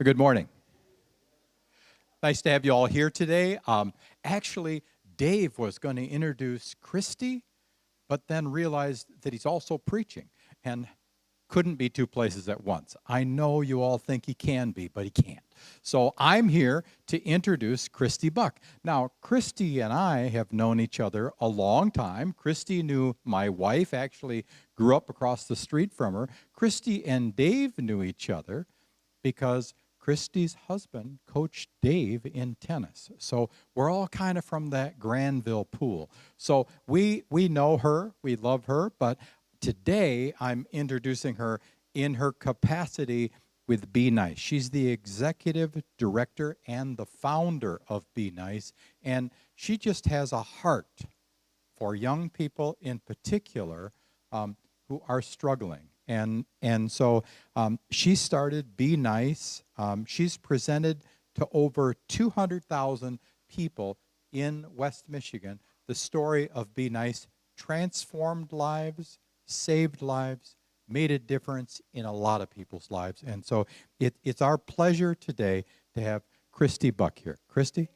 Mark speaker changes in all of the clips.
Speaker 1: Good morning. Nice to have you all here today. Actually, Dave was going to introduce Christy, but then realized that he's also preaching and couldn't be two places at once. I know you all think he can be, but he can't. So I'm here to introduce Christy Buck. Now, Christy and I have known each other a long time. Christy knew my wife, actually grew up across the street from her. Christy and Dave knew each other because Christy's husband coached Dave in tennis. So we're all kind of from that Granville pool. So we know her, we love her, but today I'm introducing her in her capacity with Be Nice. She's the executive director and the founder of Be Nice, and she just has a heart for young people in particular who are struggling. And so she started Be Nice. She's presented to over 200,000 people in West Michigan the story of Be Nice, transformed lives, saved lives, made a difference in a lot of people's lives. And so it's our pleasure today to have Christy Buck here. Christy?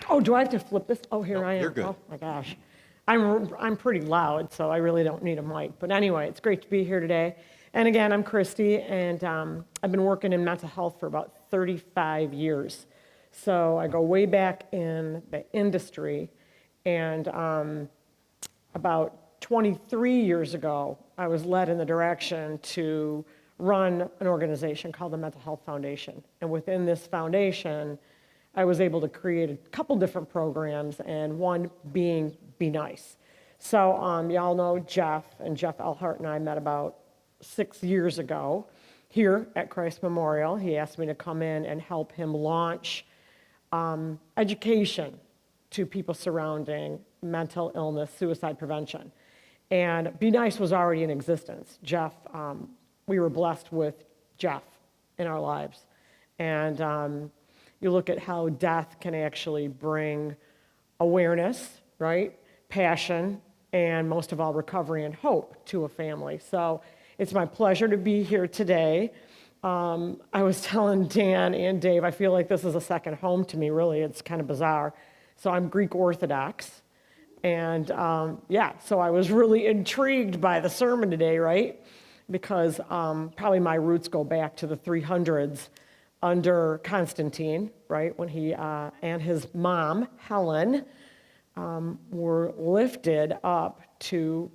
Speaker 2: Oh, do I have to flip this? Oh, here
Speaker 1: No,
Speaker 2: I am.
Speaker 1: you're good.
Speaker 2: Oh, my gosh. I'm pretty loud, so I really don't need a mic. But anyway, it's great to be here today. And again, I'm Christy, and I've been working in mental health for about 35 years. So I go way back in the industry, and about 23 years ago, I was led in the direction to run an organization called the Mental Health Foundation. And within this foundation, I was able to create a couple different programs, and one being Be Nice. So y'all know Jeff, and Jeff Elhart and I met about 6 years ago here at Christ Memorial. He asked me to come in and help him launch education to people surrounding mental illness, suicide prevention. And Be Nice was already in existence. Jeff, we were blessed with Jeff in our lives. And you look at how death can actually bring awareness, right? Passion, and most of all, recovery and hope to a family. So it's my pleasure to be here today. I was telling Dan and Dave, I feel like this is a second home to me, really. It's kind of bizarre. So I'm Greek Orthodox. And so I was really intrigued by the sermon today, right? Because probably my roots go back to the 300s under Constantine, right? When he and his mom, Helen, were lifted up to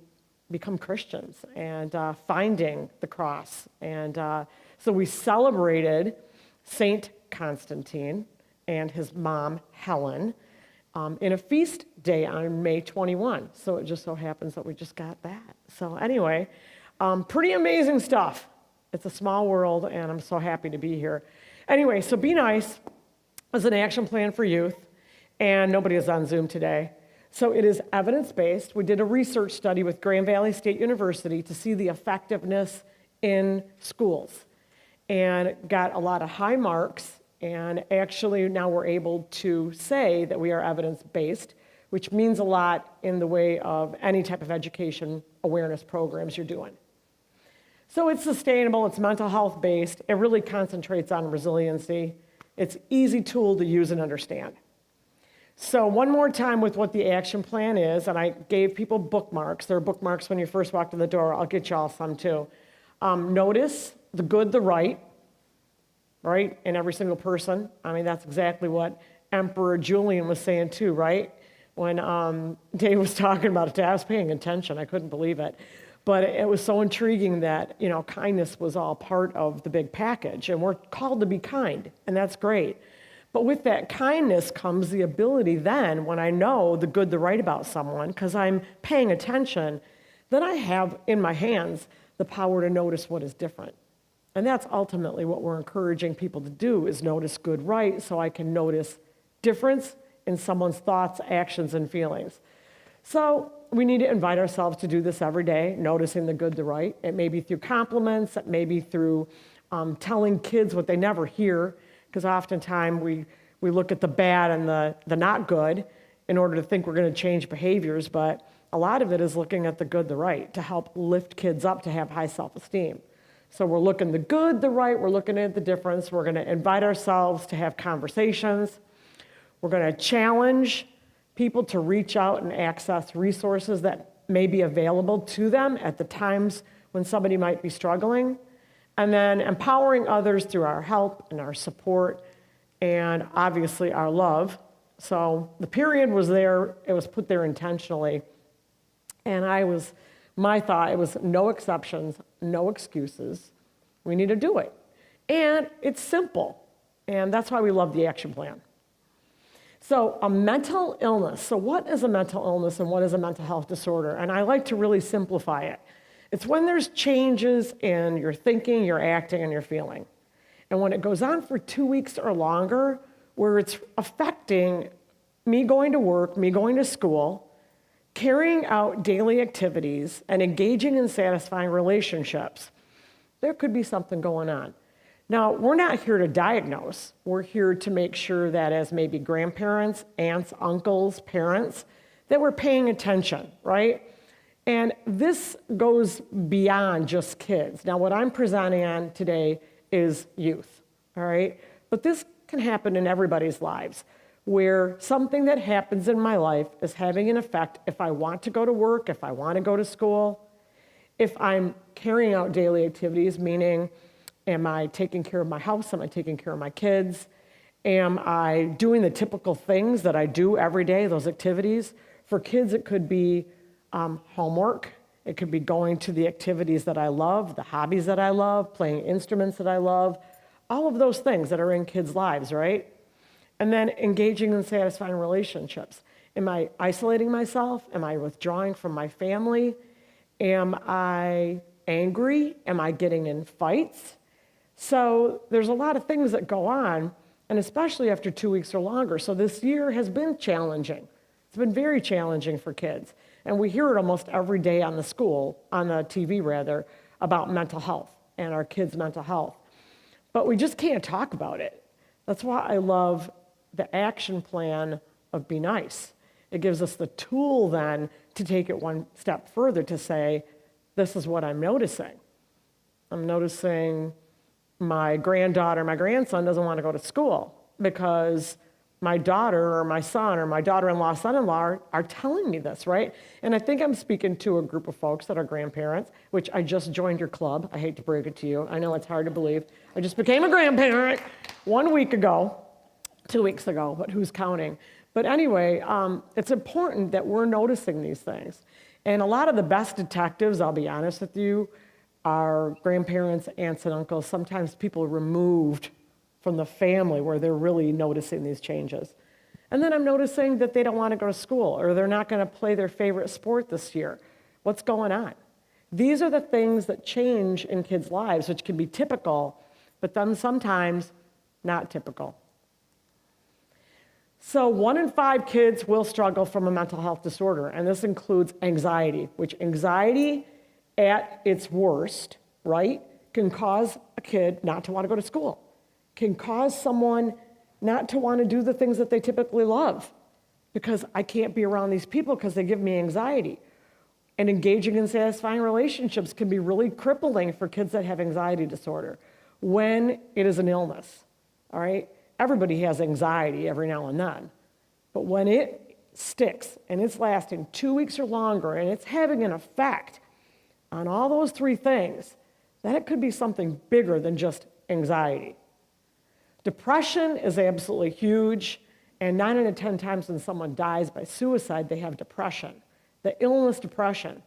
Speaker 2: become Christians and finding the cross. And so we celebrated Saint Constantine and his mom, Helen, in a feast day on May 21. So it just so happens that we just got that. So anyway, pretty amazing stuff. It's a small world, and I'm so happy to be here. Anyway, so Be Nice is an action plan for youth, and nobody is on Zoom today. So it is evidence-based. We did a research study with Grand Valley State University to see the effectiveness in schools and got a lot of high marks. And actually now we're able to say that we are evidence-based, which means a lot in the way of any type of education awareness programs you're doing. So it's sustainable, it's mental health based, it really concentrates on resiliency. It's an easy tool to use and understand. So one more time with what the action plan is, and I gave people bookmarks. There are bookmarks when you first walked in the door. I'll get y'all some too. Notice the good, the right, in every single person. I mean, that's exactly what Emperor Julian was saying too, right? When Dave was talking about it, I was paying attention. I couldn't believe it. But it was so intriguing that, kindness was all part of the big package. And we're called to be kind, and that's great. But with that kindness comes the ability then, when I know the good, the right about someone, because I'm paying attention, then I have in my hands the power to notice what is different. And that's ultimately what we're encouraging people to do, is notice good, right, so I can notice difference in someone's thoughts, actions, and feelings. So we need to invite ourselves to do this every day, noticing the good, the right. It may be through compliments, it may be through telling kids what they never hear, because oftentimes we look at the bad and the not good in order to think we're going to change behaviors, but a lot of it is looking at the good, the right, to help lift kids up to have high self-esteem. So we're looking the good, the right, we're looking at the difference. We're going to invite ourselves to have conversations. We're going to challenge people to reach out and access resources that may be available to them at the times when somebody might be struggling. And then empowering others through our help and our support and obviously our love. So the period was there, it was put there intentionally. And my thought, it was no exceptions, no excuses. We need to do it. And it's simple. And that's why we love the action plan. So a mental illness. So what is a mental illness and what is a mental health disorder? And I like to really simplify it. It's when there's changes in your thinking, your acting, and your feeling. And when it goes on for 2 weeks or longer, where it's affecting me going to work, me going to school, carrying out daily activities, and engaging in satisfying relationships, there could be something going on. Now, we're not here to diagnose. We're here to make sure that as maybe grandparents, aunts, uncles, parents, that we're paying attention, right? And this goes beyond just kids. Now, what I'm presenting on today is youth, all right? But this can happen in everybody's lives, where something that happens in my life is having an effect if I want to go to work, if I want to go to school, if I'm carrying out daily activities, meaning, am I taking care of my house? Am I taking care of my kids? Am I doing the typical things that I do every day, those activities? For kids, it could be homework. It could be going to the activities that I love, the hobbies that I love, playing instruments that I love, all of those things that are in kids' lives, right? And then engaging in satisfying relationships. Am I isolating myself? Am I withdrawing from my family? Am I angry? Am I getting in fights? So there's a lot of things that go on, and especially after 2 weeks or longer. So this year has been challenging. It's been very challenging for kids. And we hear it almost every day on the TV rather, about mental health and our kids' mental health. But we just can't talk about it. That's why I love the action plan of Be Nice. It gives us the tool then to take it one step further to say, this is what I'm noticing. I'm noticing my granddaughter, my grandson doesn't want to go to school because my daughter or my son or my daughter-in-law, son-in-law are telling me this, right? And I think I'm speaking to a group of folks that are grandparents, which I just joined your club. I hate to break it to you. I know it's hard to believe. I just became a grandparent 1 week ago, 2 weeks ago, but who's counting? But anyway, it's important that we're noticing these things. And a lot of the best detectives, I'll be honest with you, are grandparents, aunts, and uncles, sometimes people removed from the family where they're really noticing these changes. And then I'm noticing that they don't want to go to school or they're not going to play their favorite sport this year. What's going on? These are the things that change in kids' lives, which can be typical, but then sometimes not typical. So 1 in 5 kids will struggle from a mental health disorder, and this includes anxiety, which anxiety at its worst, right, can cause a kid not to want to go to school, can cause someone not to want to do the things that they typically love because I can't be around these people because they give me anxiety. And engaging in satisfying relationships can be really crippling for kids that have anxiety disorder when it is an illness, all right? Everybody has anxiety every now and then, but when it sticks and it's lasting 2 weeks or longer and it's having an effect on all those 3 things, then it could be something bigger than just anxiety. Depression is absolutely huge, and 9 out of 10 times when someone dies by suicide, they have depression, the illness depression.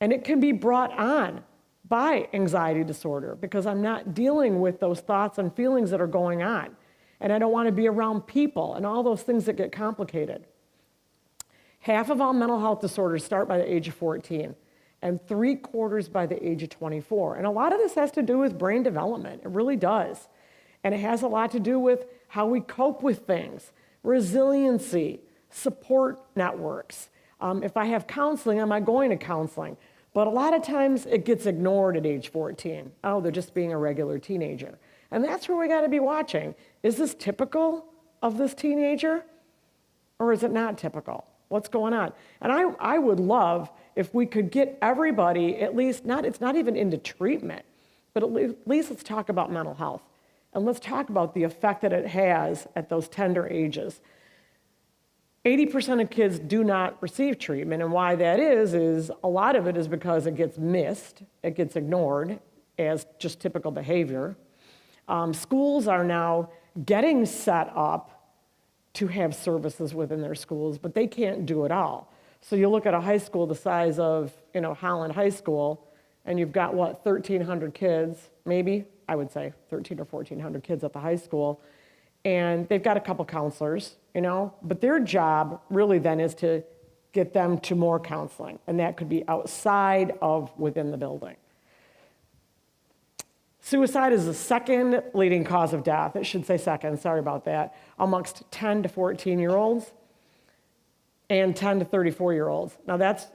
Speaker 2: And it can be brought on by anxiety disorder because I'm not dealing with those thoughts and feelings that are going on. And I don't want to be around people and all those things that get complicated. Half of all mental health disorders start by the age of 14 and 3/4 by the age of 24. And a lot of this has to do with brain development. It really does. And it has a lot to do with how we cope with things, resiliency, support networks. If I have counseling, am I going to counseling? But a lot of times it gets ignored at age 14. Oh, they're just being a regular teenager. And that's where we got to be watching. Is this typical of this teenager? Or is it not typical? What's going on? And I would love if we could get everybody, at least, it's not even into treatment, but at least let's talk about mental health. And let's talk about the effect that it has at those tender ages. 80% of kids do not receive treatment, and why that is a lot of it is because it gets missed, it gets ignored as just typical behavior. Schools are now getting set up to have services within their schools, but they can't do it all. So you look at a high school the size of, Holland High School, and you've got, 1,300 kids, maybe, I would say 1,300 or 1,400 kids at the high school, and they've got a couple counselors, but their job really then is to get them to more counseling, and that could be outside of within the building. Suicide is the second leading cause of death. It should say second, sorry about that, amongst 10 to 14-year-olds and 10 to 34-year-olds. Now that's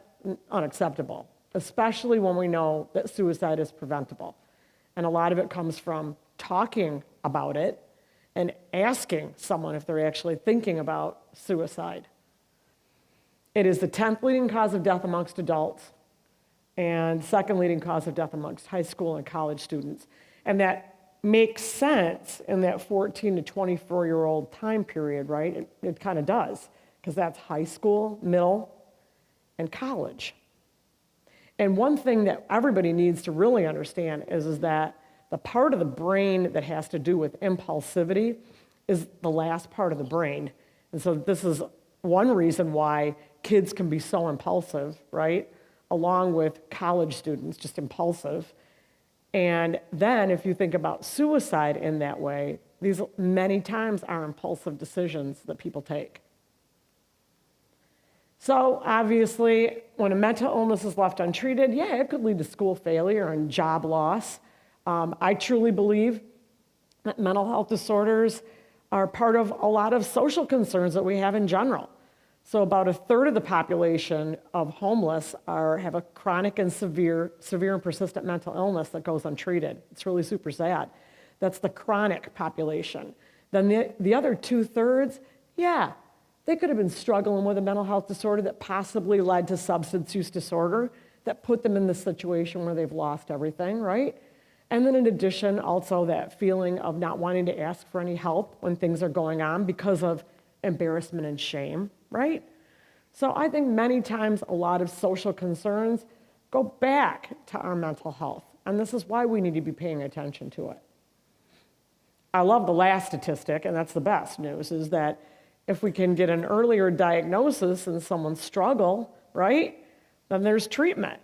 Speaker 2: unacceptable, especially when we know that suicide is preventable. And a lot of it comes from talking about it and asking someone if they're actually thinking about suicide. It is the 10th leading cause of death amongst adults and second leading cause of death amongst high school and college students. And that makes sense in that 14 to 24-year-old time period, right? It kind of does, because that's high school, middle, and college. And one thing that everybody needs to really understand is that the part of the brain that has to do with impulsivity is the last part of the brain. And so this is one reason why kids can be so impulsive, right? Along with college students, just impulsive. And then if you think about suicide in that way, these many times are impulsive decisions that people take. So obviously, when a mental illness is left untreated, yeah, it could lead to school failure and job loss. I truly believe that mental health disorders are part of a lot of social concerns that we have in general. So about a third of the population of homeless have a chronic and severe and persistent mental illness that goes untreated. It's really super sad. That's the chronic population. Then the other 2/3, yeah, they could have been struggling with a mental health disorder that possibly led to substance use disorder that put them in the situation where they've lost everything, right? And then in addition, also that feeling of not wanting to ask for any help when things are going on because of embarrassment and shame, right? So I think many times a lot of social concerns go back to our mental health, and this is why we need to be paying attention to it. I love the last statistic, and that's the best news, is that if we can get an earlier diagnosis in someone's struggle, right, then there's treatment.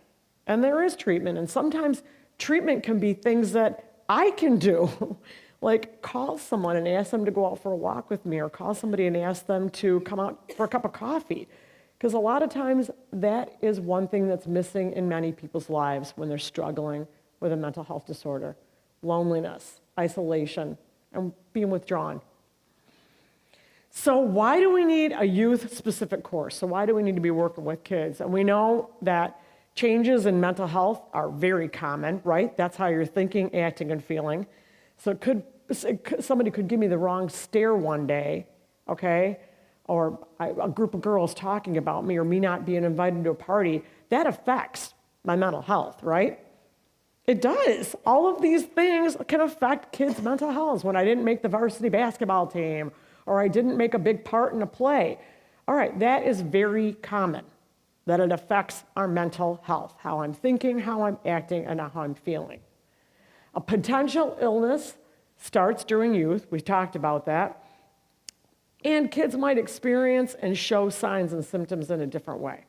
Speaker 2: And there is treatment, and sometimes treatment can be things that I can do, like call someone and ask them to go out for a walk with me, or call somebody and ask them to come out for a cup of coffee. Because a lot of times that is one thing that's missing in many people's lives when they're struggling with a mental health disorder: loneliness, isolation, and being withdrawn. So why do we need a youth-specific course? So why do we need to be working with kids? And we know that changes in mental health are very common, right? That's how you're thinking, acting, and feeling. So somebody could give me the wrong stare one day, okay? Or a group of girls talking about me, or me not being invited to a party. That affects my mental health, right? It does. All of these things can affect kids' mental health. When I didn't make the varsity basketball team, or I didn't make a big part in a play. All right, that is very common, that it affects our mental health, how I'm thinking, how I'm acting, and how I'm feeling. A potential illness starts during youth. We talked about that. And kids might experience and show signs and symptoms in a different way.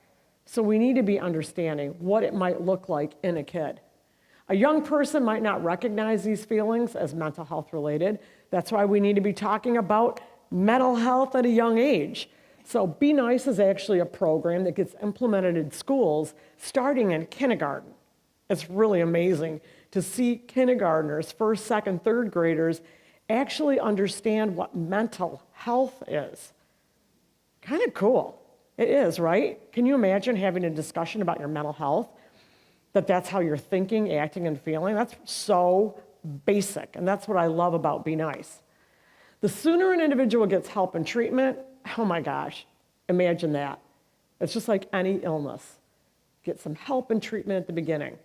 Speaker 2: So we need to be understanding what it might look like in a kid. A young person might not recognize these feelings as mental health related. That's why we need to be talking about mental health at a young age. So Be Nice is actually a program that gets implemented in schools starting in kindergarten. It's really amazing to see kindergartners, first, second, third graders actually understand what mental health is. Kind of cool. It is, right? Can you imagine having a discussion about your mental health? That's how you're thinking, acting, and feeling? That's so basic, and that's what I love about Be Nice. The sooner an individual gets help and treatment, oh my gosh, imagine that. It's just like any illness. Get some help and treatment at the beginning.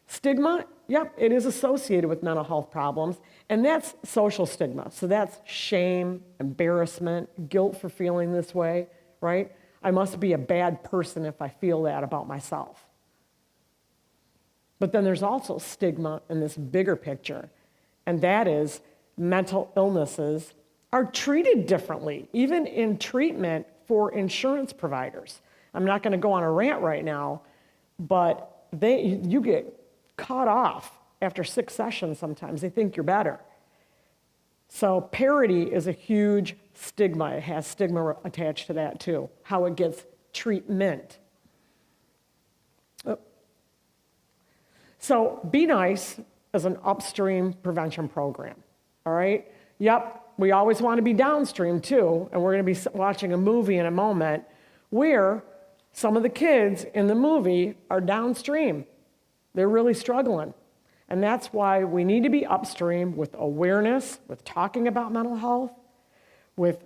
Speaker 2: Stigma, yep, it is associated with mental health problems, and that's social stigma. So that's shame, embarrassment, guilt for feeling this way, right? I must be a bad person if I feel that about myself. But then there's also stigma in this bigger picture, and that is mental illnesses are treated differently, even in treatment for insurance providers. I'm not going to go on a rant right now, but you get cut off after 6 sessions sometimes. They think you're better. So parity is a huge stigma. It has stigma attached to that too, how it gets treatment. So Be Nice is an upstream prevention program, all right? Yep, we always want to be downstream too, and we're going to be watching a movie in a moment where some of the kids in the movie are downstream. They're really struggling. And that's why we need to be upstream with awareness, with talking about mental health, with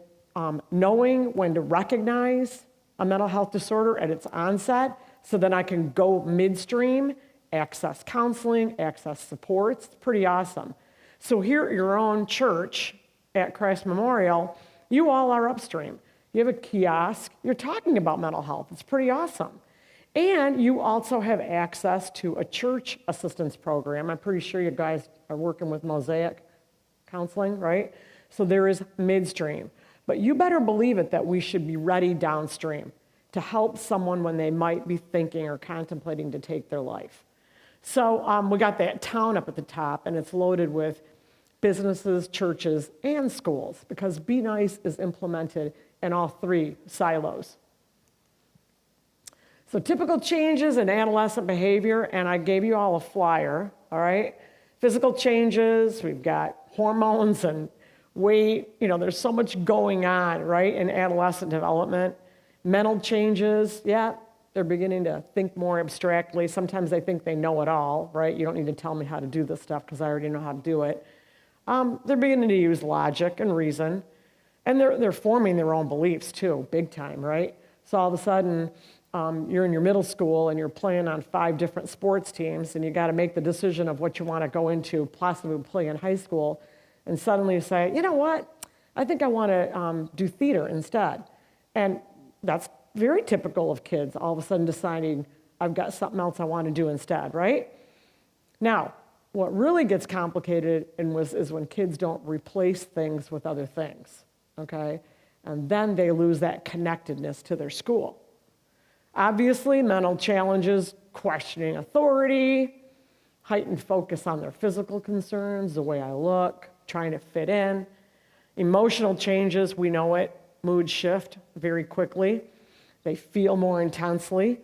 Speaker 2: knowing when to recognize a mental health disorder at its onset, so then I can go midstream, access counseling, access supports. It's pretty awesome. So here at your own church at Christ Memorial, you all are upstream. You have a kiosk. You're talking about mental health. It's pretty awesome. And you also have access to a church assistance program. I'm pretty sure you guys are working with Mosaic Counseling, right? So there is midstream. But you better believe it that we should be ready downstream to help someone when they might be thinking or contemplating to take their life. So we got that town up at the top, and it's loaded with businesses, churches, and schools, because Be Nice is implemented in all 3 silos. So typical changes in adolescent behavior, and I gave you all a flyer, all right? Physical changes, we've got hormones and weight. There's so much going on, right, in adolescent development. Mental changes, yeah, they're beginning to think more abstractly. Sometimes they think they know it all, right? You don't need to tell me how to do this stuff because I already know how to do it. They're beginning to use logic and reason, and they're forming their own beliefs too, big time, right? So all of a sudden, you're in your middle school and you're playing on 5 different sports teams, and you got to make the decision of what you want to go into, possibly play in high school, and suddenly you say, you know what, I think I want to do theater instead. And that's very typical of kids, all of a sudden deciding, I've got something else I want to do instead, right? Now, what really gets complicated is when kids don't replace things with other things, okay? And then they lose that connectedness to their school. Obviously, mental challenges, questioning authority, heightened focus on their physical concerns, the way I look, trying to fit in. Emotional changes, we know it, mood shift very quickly. They feel more intensely,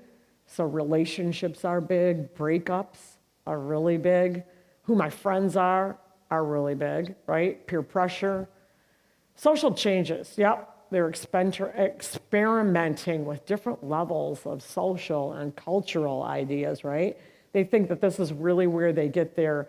Speaker 2: so relationships are big, breakups are really big, who my friends are really big, right? Peer pressure. Social changes, yep. They're experimenting with different levels of social and cultural ideas, right? They think that this is really where they get their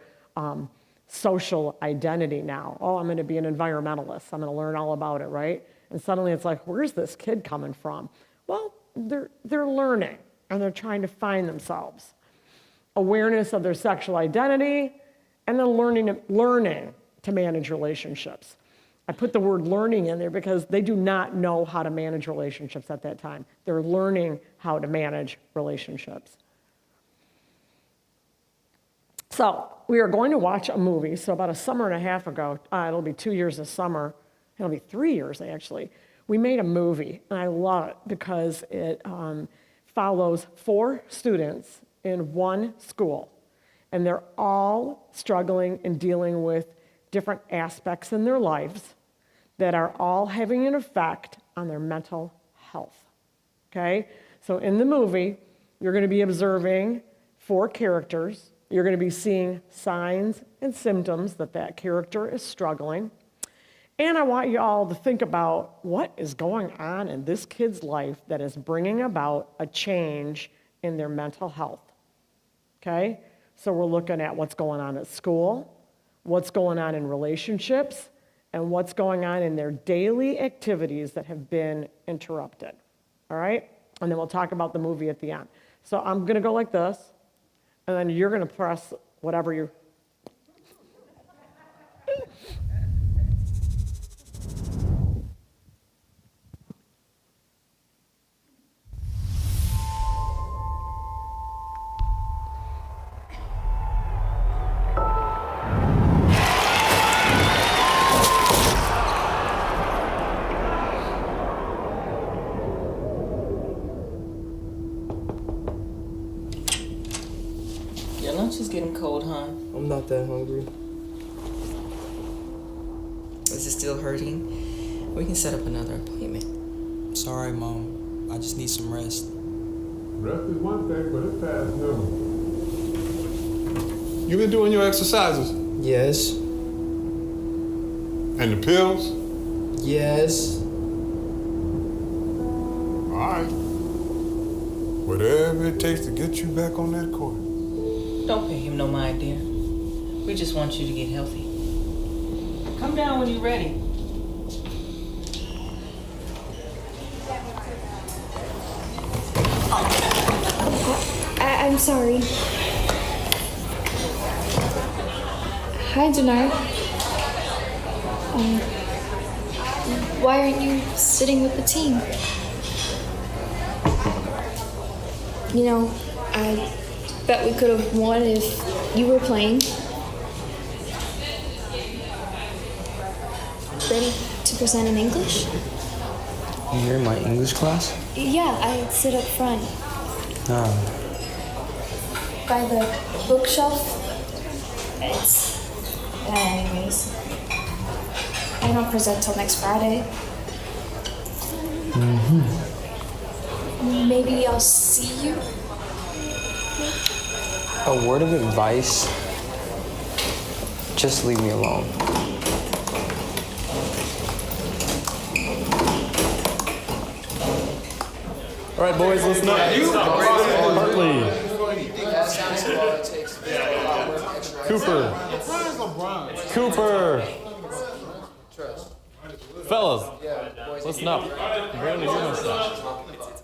Speaker 2: social identity now. Oh, I'm going to be an environmentalist. I'm going to learn all about it, right? And suddenly it's like, where's this kid coming from? Well, they're learning, and they're trying to find themselves. Awareness of their sexual identity, and then learning to manage relationships. I put the word learning in there because they do not know how to manage relationships at that time. They're learning how to manage relationships. So we are going to watch a movie. So about a summer and a half ago, it'll be 2 years this summer. It'll be 3 years, actually. We made a movie, and I love it because it follows 4 students in one school. And they're all struggling and dealing with different aspects in their lives that are all having an effect on their mental health, okay? So in the movie, you're going to be observing 4 characters. You're going to be seeing signs and symptoms that character is struggling. And I want you all to think about what is going on in this kid's life that is bringing about a change in their mental health, okay? So we're looking at what's going on at school, what's going on in relationships, and what's going on in their daily activities that have been interrupted, all right? And then we'll talk about the movie at the end. So I'm going to go like this, And then you're going to press whatever you.
Speaker 3: Your lunch is getting cold, huh?
Speaker 4: I'm not that hungry.
Speaker 3: Is it still hurting? We can set up another appointment.
Speaker 4: Sorry, Mom. I just need some rest.
Speaker 5: Rest is one thing, but it's past noon. You been doing your exercises?
Speaker 4: Yes.
Speaker 5: And the pills?
Speaker 4: Yes.
Speaker 5: All right. Whatever it takes to get you back on that court.
Speaker 3: Don't pay him no mind, dear. We just want you to get healthy. Come down when you're ready.
Speaker 6: I'm sorry. Hi, Dinar. Why aren't you sitting with the team? You know, I bet we could have won if you were playing. Ready to present in English?
Speaker 4: You're in my English class?
Speaker 6: Yeah, I sit up front.
Speaker 4: No.
Speaker 6: By the bookshelf. Anyways. I don't present till next Friday. Maybe I'll see you.
Speaker 4: A word of advice. Just leave me alone.
Speaker 7: All right, boys, listen up. Hartley. Cooper. Fellas, listen up. I can barely hear myself.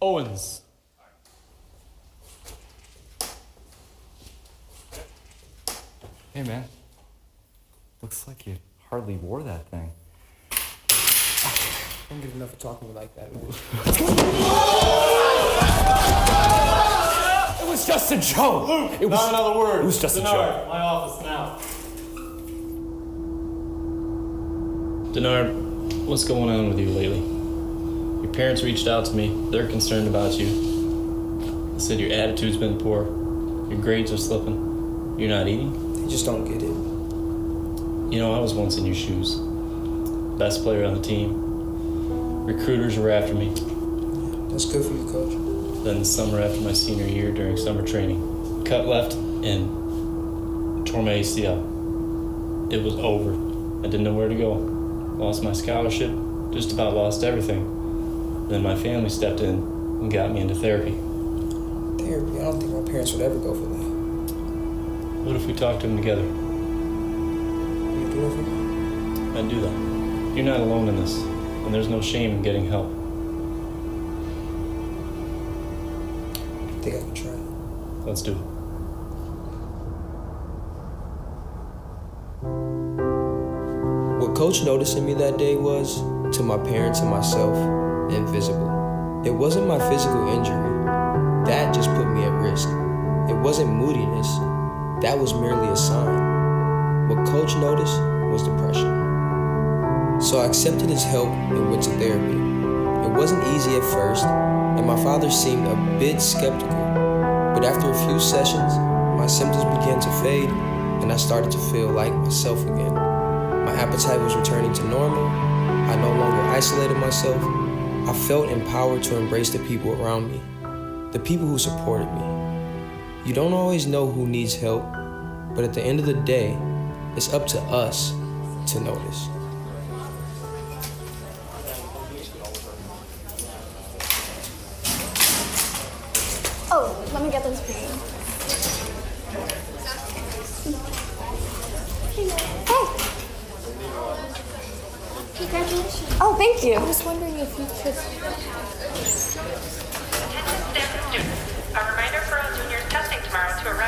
Speaker 7: Owens.
Speaker 8: Hey, man. Looks like you hardly wore that thing.
Speaker 4: I don't get enough of talking like that.
Speaker 8: It was just a joke.
Speaker 7: Luke,
Speaker 8: it was,
Speaker 7: not another word.
Speaker 8: It was just
Speaker 7: Denard,
Speaker 8: a joke.
Speaker 7: my office now. Denard, what's going on with you lately? Your parents reached out to me. They're concerned about you. They said your attitude's been poor. Your grades are slipping. You're not eating.
Speaker 4: They just don't get it.
Speaker 7: You know, I was once in your shoes. Best player on the team. Recruiters were after me.
Speaker 4: That's good for you, Coach.
Speaker 7: Then the summer after my senior year during summer training, cut left and tore my ACL. It was over. I didn't know where to go. Lost my scholarship, just about lost everything. Then my family stepped in and got me into therapy.
Speaker 4: Therapy? I don't think my parents would ever go for that.
Speaker 7: What if we talked to them together?
Speaker 4: You do that for me?
Speaker 7: I'd do that. You're not alone in this, and there's no shame in getting help.
Speaker 4: I think I can try it.
Speaker 7: Let's do it.
Speaker 4: What Coach noticed in me that day was, to my parents and myself, invisible. It wasn't my physical injury. That just put me at risk. It wasn't moodiness. That was merely a sign. What Coach noticed was depression. So I accepted his help and went to therapy. It wasn't easy at first, and my father seemed a bit skeptical. But after a few sessions, my symptoms began to fade, and I started to feel like myself again. My appetite was returning to normal. I no longer isolated myself. I felt empowered to embrace the people around me, the people who supported me. You don't always know who needs help, but at the end of the day, it's up to us to notice.
Speaker 6: Oh, let me get those for you. Hey! Congratulations. Oh, thank you. I was wondering if you could...
Speaker 9: A reminder for all juniors testing tomorrow to arrive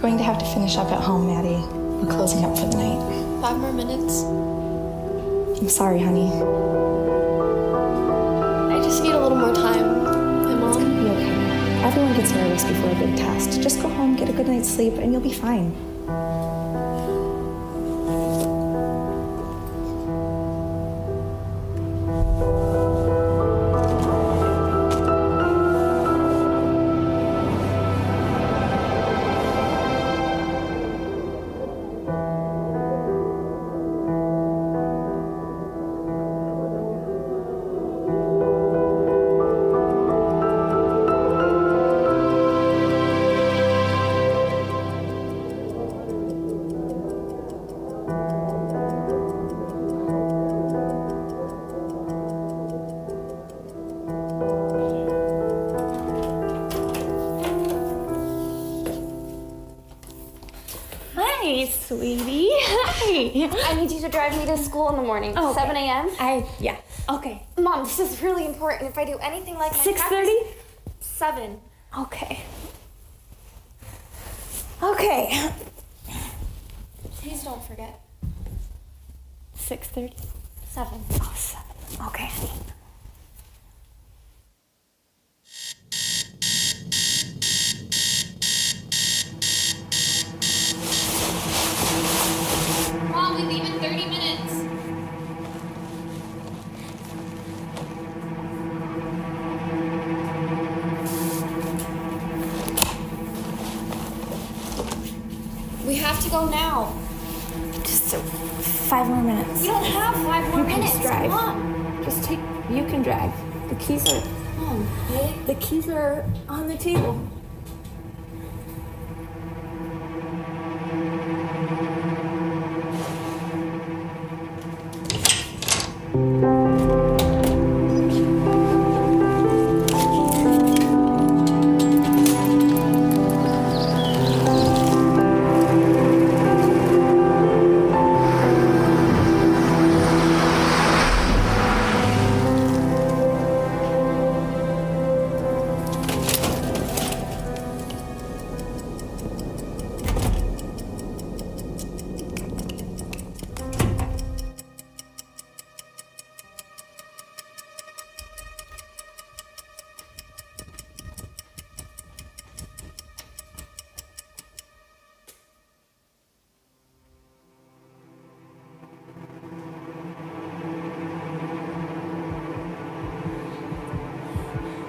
Speaker 9: going to have to finish up at home, Maddie. We're closing up for the night.
Speaker 6: 5 more minutes.
Speaker 9: I'm sorry, honey.
Speaker 6: I just need a little more time. My mom.
Speaker 9: You're okay. Everyone gets nervous before a big test. Just go home, get a good night's sleep, and you'll be fine.
Speaker 10: Hi, sweetie. Hi.
Speaker 6: I need you to drive me to school in the morning.
Speaker 10: Oh, okay.
Speaker 6: 7 a.m.
Speaker 10: Yeah. Okay.
Speaker 6: Mom, this is really important. If I do anything like my
Speaker 10: 6:30?
Speaker 6: 7.
Speaker 10: Okay. Okay.
Speaker 6: Please don't forget.
Speaker 10: 6:30?
Speaker 6: 7.
Speaker 10: Oh, 7. Okay.
Speaker 6: Mom, we leave in 30 minutes. We have to go now.
Speaker 10: Just 5 more minutes.
Speaker 6: We don't have 5 more
Speaker 10: You can
Speaker 6: minutes.
Speaker 10: just drive.
Speaker 6: Mom.
Speaker 10: Just take. You can drive. The keys are.
Speaker 6: Mom, babe.
Speaker 10: The keys are on the table.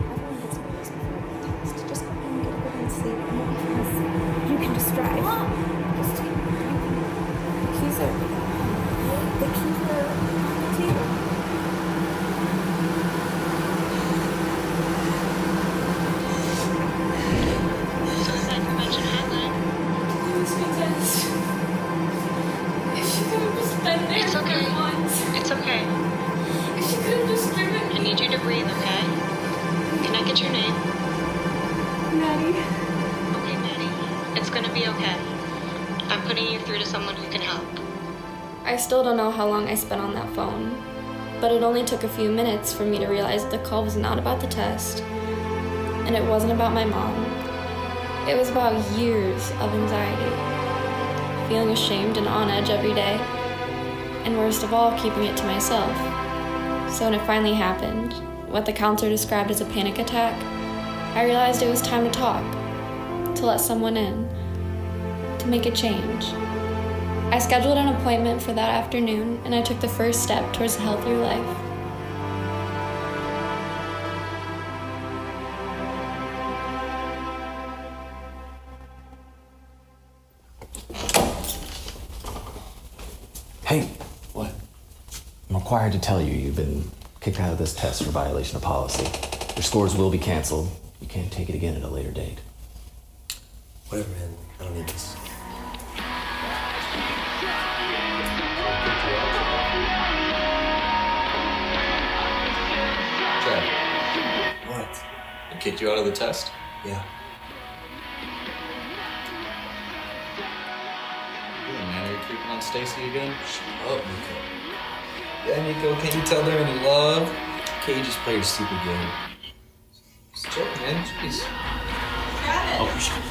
Speaker 9: Everyone gets nervous before a big test. Just go home, get a good night's sleep, and you'll be fine.
Speaker 10: You can just drive. Just take. The keys are. The keys are on the table.
Speaker 11: Suicide prevention hotline.
Speaker 6: If she could have just been there
Speaker 11: It's okay.
Speaker 6: for once.
Speaker 11: It's okay.
Speaker 6: If she could have just driven
Speaker 11: I need you to breathe, okay? Can I get your name?
Speaker 10: Maddie.
Speaker 11: Okay, Maddie. It's gonna be okay. I'm putting you through to someone who can help.
Speaker 6: I still don't know how long I spent on that phone, but it only took a few minutes for me to realize the call was not about the test, and it wasn't about my mom. It was about years of anxiety, feeling ashamed and on edge every day, and worst of all, keeping it to myself. So when it finally happened, what the counselor described as a panic attack, I realized it was time to talk, to let someone in, to make a change. I scheduled an appointment for that afternoon, and I took the first step towards a healthier life.
Speaker 12: Hey, what? I'm required to tell you you've been kicked out of this test for violation of policy. Your scores will be canceled. You can't take it again at a later date.
Speaker 13: Whatever, man. I don't need this.
Speaker 14: Chad,
Speaker 13: What?
Speaker 14: I kicked you out of the test?
Speaker 13: Yeah.
Speaker 14: Yeah, man, are you creeping on Stacy again?
Speaker 13: Shut up, Nico. Yeah, Nico, can't you tell they're in love? Can't you just play your stupid game? Just joking, man. Jeez.
Speaker 14: Oh, you should.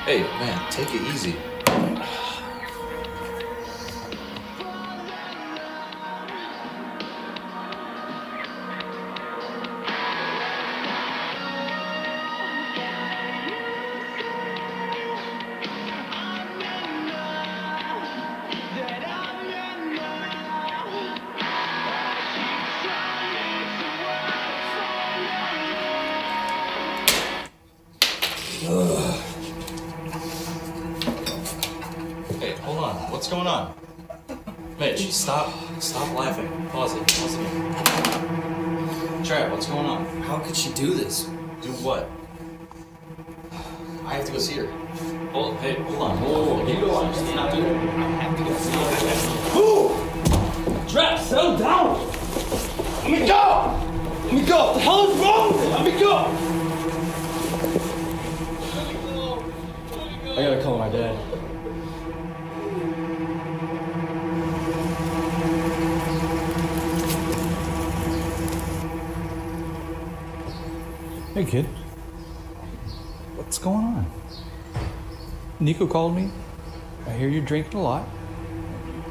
Speaker 14: Hey, man, take it easy. Hey, hold on. What's going on? Mitch, stop laughing. Pause it. Pause it. Trav, what's going on?
Speaker 13: How could she do this?
Speaker 14: Do what? I have to go see her. Hey, hold on. Whoa, you go on. Just not do it. I have to go see her.
Speaker 15: Ooh! Trav, settle down! Let me go! Let me go! What the hell is wrong with it? Let me go! I gotta call my dad.
Speaker 16: Hey, kid. What's going on? Nico called me. I hear you're drinking a lot.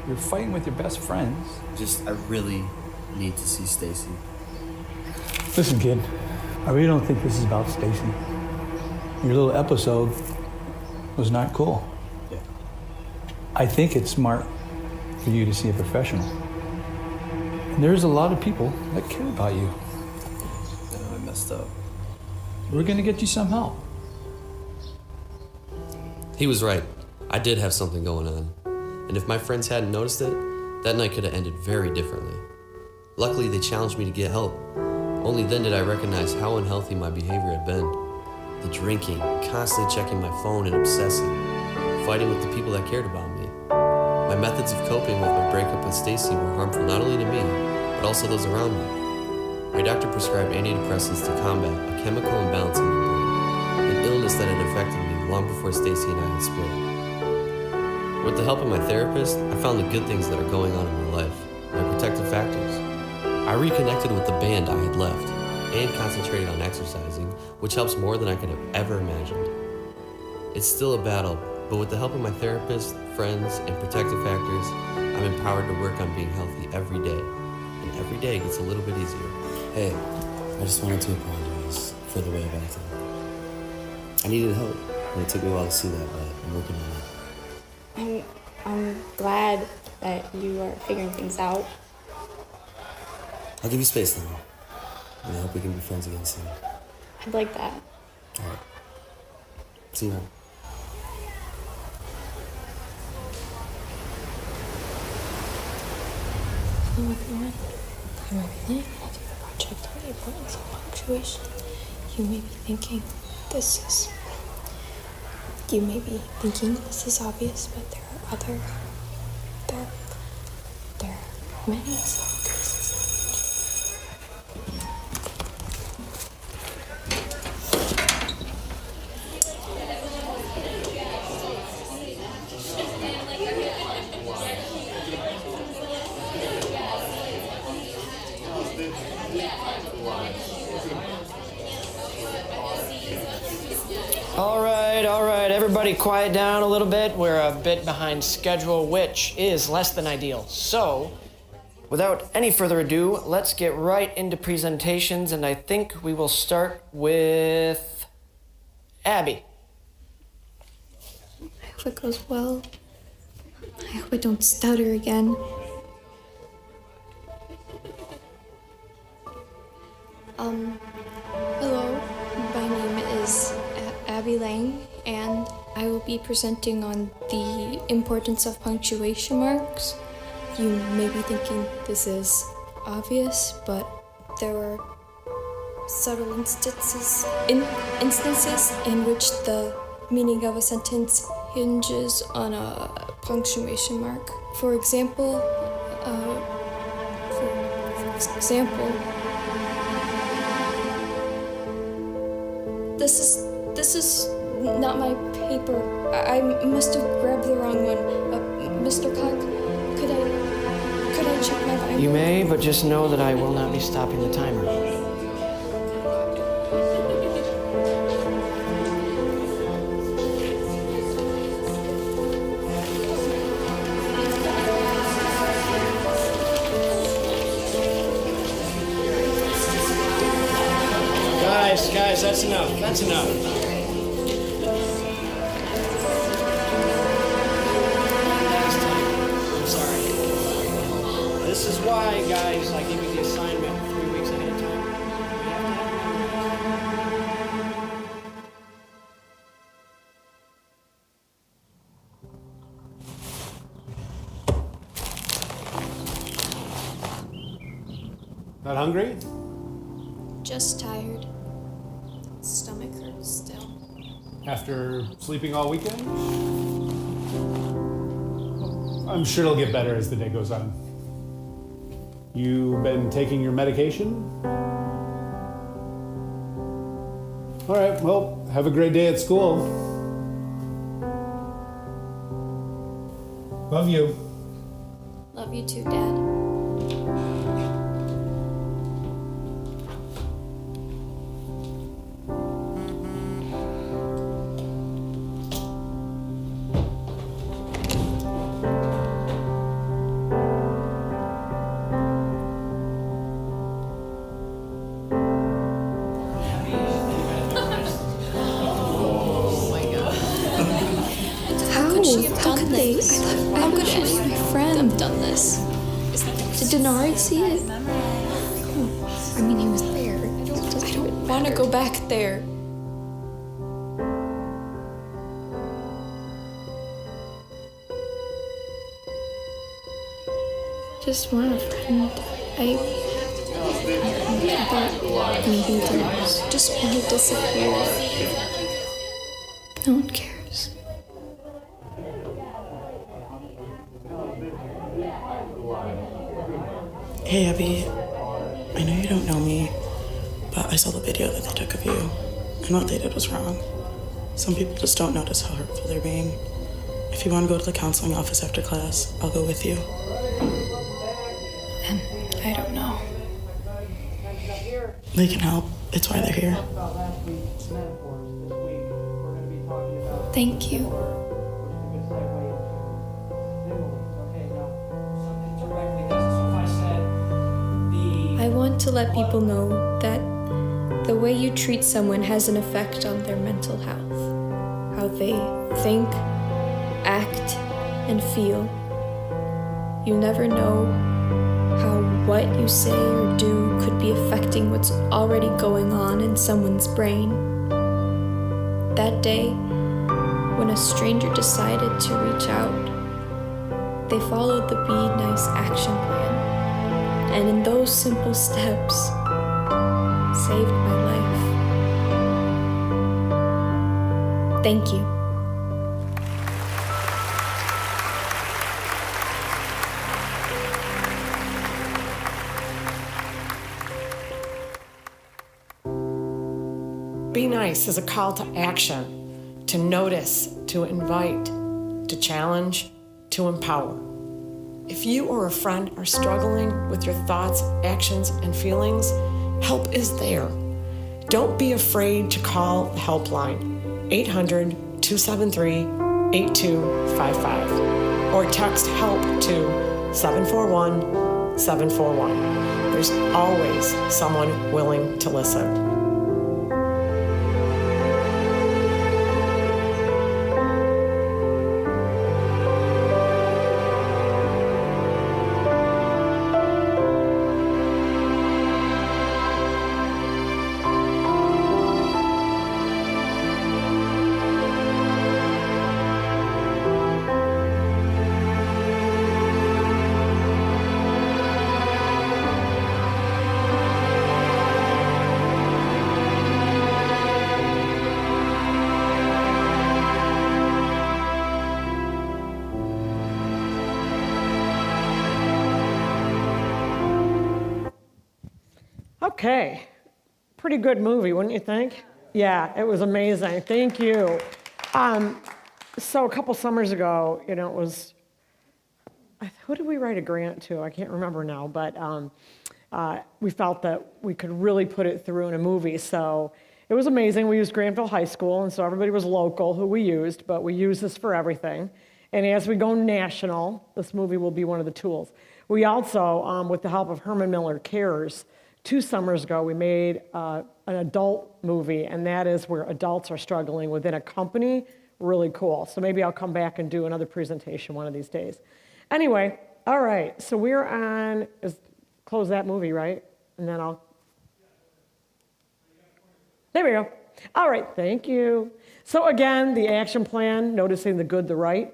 Speaker 16: You're fighting with your best friends.
Speaker 17: I really need to see Stacy.
Speaker 16: Listen, kid. I really don't think this is about Stacy. Your little episode was not cool.
Speaker 17: Yeah.
Speaker 16: I think it's smart for you to see a professional. And there's a lot of people that care about you.
Speaker 17: I know I messed up.
Speaker 16: We're gonna get you some help.
Speaker 18: He was right. I did have something going on. And if my friends hadn't noticed it, that night could have ended very differently. Luckily, they challenged me to get help. Only then did I recognize how unhealthy my behavior had been. The drinking, constantly checking my phone and obsessing, fighting with the people that cared about me. My methods of coping with my breakup with Stacy were harmful not only to me, but also those around me. My doctor prescribed antidepressants to combat a chemical imbalance in my brain, an illness that had affected me long before Stacy and I had split. With the help of my therapist, I found the good things that are going on in my life, my protective factors. I reconnected with the band I had left and concentrated on exercising, which helps more than I could have ever imagined. It's still a battle, but with the help of my therapist, friends, and protective factors, I'm empowered to work on being healthy every day, and every day gets a little bit easier.
Speaker 17: Hey, I just wanted to apologize for the way I've acted. I needed help, and it took me a while to see that, but I'm working on it.
Speaker 6: I'm glad that you are figuring things out.
Speaker 17: I'll give you space now, and I hope we can be friends again soon.
Speaker 6: I'd like that.
Speaker 17: All right. See you now.
Speaker 6: Hello everyone, I'm everything. I do a project on the importance of punctuation. You may be thinking this is obvious, but there are many subtle cases.
Speaker 19: All right, everybody quiet down a little bit. We're a bit behind schedule, which is less than ideal. So, without any further ado, let's get right into presentations, and I think we will start with Abby.
Speaker 6: I hope it goes well. I hope I don't stutter again. Hello, my name is Abby Lang, and I will be presenting on the importance of punctuation marks. You may be thinking this is obvious, but there are several instances in which the meaning of a sentence hinges on a punctuation mark. For example, this This is not my paper. I must have grabbed the wrong one. Mr. Cock, could I check my Bible?
Speaker 19: You may, but just know that I will not be stopping the timer. Guys, that's enough. That's enough. Last time. I'm sorry. This is why, guys, I give you the assignment 3 weeks ahead of time.
Speaker 5: Not hungry?
Speaker 6: Just tired. Stomach hurts still.
Speaker 5: After sleeping all weekend? I'm sure it'll get better as the day goes on. You been taking your medication? All right, well, have a great day at school. Love you.
Speaker 6: Love you too, Dad.
Speaker 9: How could they? I wish she was my friend.
Speaker 6: Have done this.
Speaker 9: Did Denard see it? I mean, he was there.
Speaker 6: I don't want to go back there.
Speaker 9: Just want a friend. I thought maybe there was. Just want to disappear. No one cares.
Speaker 20: Hey, Abby. I know you don't know me, but I saw the video that they took of you, and what they did was wrong. Some people just don't notice how hurtful they're being. If you want to go to the counseling office after class, I'll go with you.
Speaker 6: I don't know.
Speaker 20: They can help. It's why they're here.
Speaker 6: Thank you. I want to let people know that the way you treat someone has an effect on their mental health, how they think, act, and feel. You never know how what you say or do could be affecting what's already going on in someone's brain. That day, when a stranger decided to reach out, they followed the Be Nice action plan. And in those simple steps, saved my life. Thank you.
Speaker 2: Be Nice is a call to action, to notice, to invite, to challenge, to empower. If you or a friend are struggling with your thoughts, actions, and feelings, help is there. Don't be afraid to call the helpline, 800-273-8255, or text HELP to 741-741. There's always someone willing to listen. Okay, pretty good movie, wouldn't you think? Yeah, it was amazing. Thank you. So a couple summers ago, it was, who did we write a grant to? I can't remember now, but we felt that we could really put it through in a movie. So it was amazing. We used Granville High School, and so everybody was local who we used, but we use this for everything. And as we go national, this movie will be one of the tools. We also, with the help of Herman Miller Cares, 2 summers ago, we made an adult movie, and that is where adults are struggling within a company. Really cool. So maybe I'll come back and do another presentation one of these days. Anyway, all right, so we're on, close that movie, right? And then there we go. All right, thank you. So again, the action plan, noticing the good, the right,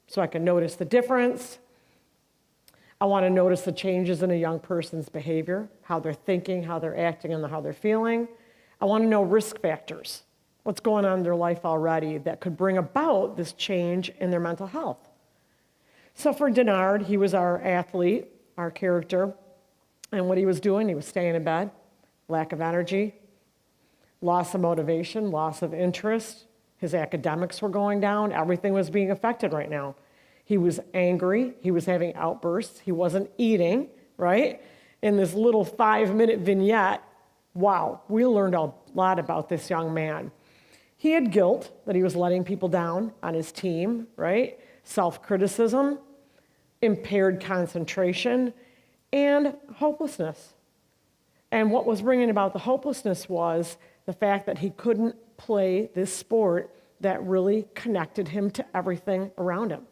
Speaker 2: so I can notice the difference. I want to notice the changes in a young person's behavior, how they're thinking, how they're acting, and how they're feeling. I want to know risk factors, what's going on in their life already that could bring about this change in their mental health. So for Denard, he was our athlete, our character, and what he was doing, he was staying in bed, lack of energy, loss of motivation, loss of interest. His academics were going down. Everything was being affected right now. He was angry. He was having outbursts. He wasn't eating, right? In this little 5-minute vignette, wow, we learned a lot about this young man. He had guilt that he was letting people down on his team, right? Self-criticism, impaired concentration, and hopelessness. And what was bringing about the hopelessness was the fact that he couldn't play this sport that really connected him to everything around him.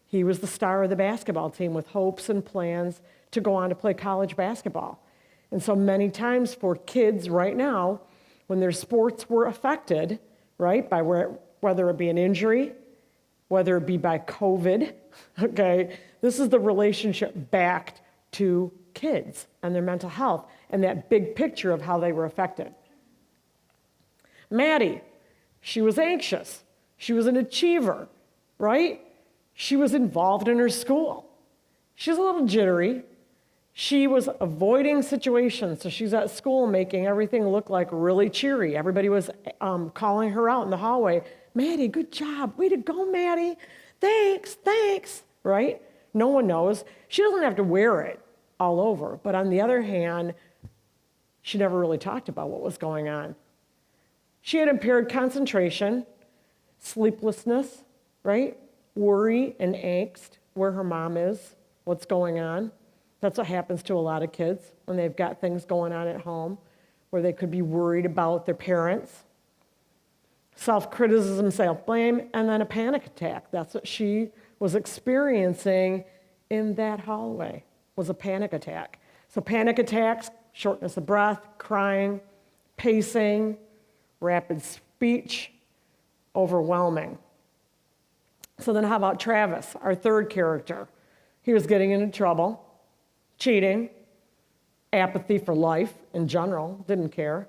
Speaker 2: He was the star of the basketball team with hopes and plans to go on to play college basketball. And so many times for kids right now, when their sports were affected, right, by whether it be an injury, whether it be by COVID, okay, this is the relationship back to kids and their mental health and that big picture of how they were affected. Maddie, she was anxious. She was an achiever, right? She was involved in her school. She was a little jittery. She was avoiding situations, so she's at school making everything look like really cheery. Everybody was calling her out in the hallway. Maddie, good job. Way to go, Maddie. Thanks, right? No one knows. She doesn't have to wear it all over, but on the other hand, she never really talked about what was going on. She had impaired concentration, sleeplessness, right? Worry and angst, where her mom is, what's going on. That's what happens to a lot of kids when they've got things going on at home, where they could be worried about their parents. Self-criticism, self-blame, and then a panic attack. That's what she was experiencing in that hallway, was a panic attack. So panic attacks, shortness of breath, crying, pacing, rapid speech, overwhelming. So then how about Travis, our third character? He was getting into trouble, cheating, apathy for life in general, didn't care,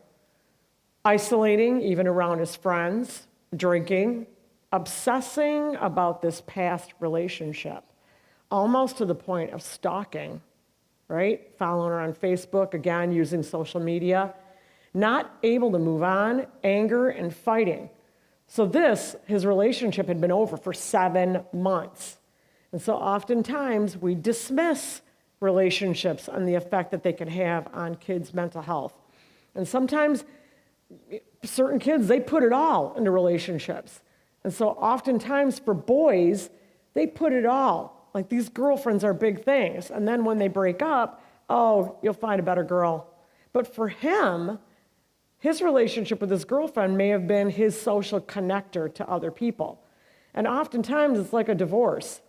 Speaker 2: isolating even around his friends, drinking, obsessing about this past relationship, almost to the point of stalking, right? Following her on Facebook, again, using social media, not able to move on, anger and fighting. So his relationship had been over for 7 months. And so oftentimes we dismiss relationships and the effect that they can have on kids' mental health. And sometimes certain kids, they put it all into relationships. And so oftentimes for boys, they put it all. Like these girlfriends are big things. And then when they break up, oh, you'll find a better girl. But for him, his relationship with his girlfriend may have been his social connector to other people. And oftentimes it's like a divorce.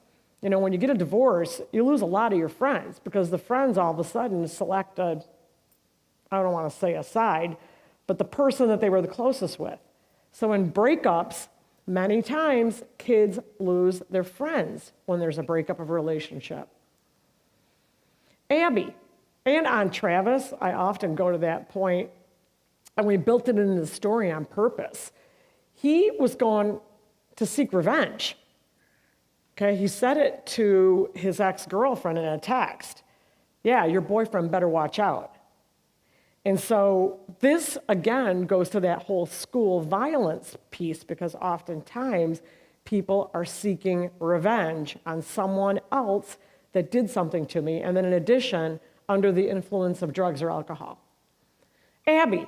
Speaker 2: You know, when you get a divorce, you lose a lot of your friends because the friends all of a sudden select I don't want to say a side, but the person that they were the closest with. So in breakups, many times kids lose their friends when there's a breakup of a relationship. Abby, and on Travis, I often go to that point, and we built it into the story on purpose. He was going to seek revenge. Okay, he said it to his ex-girlfriend in a text. Yeah, your boyfriend better watch out. And so this, again, goes to that whole school violence piece, because oftentimes people are seeking revenge on someone else that did something to me, and then in addition, under the influence of drugs or alcohol. Abby,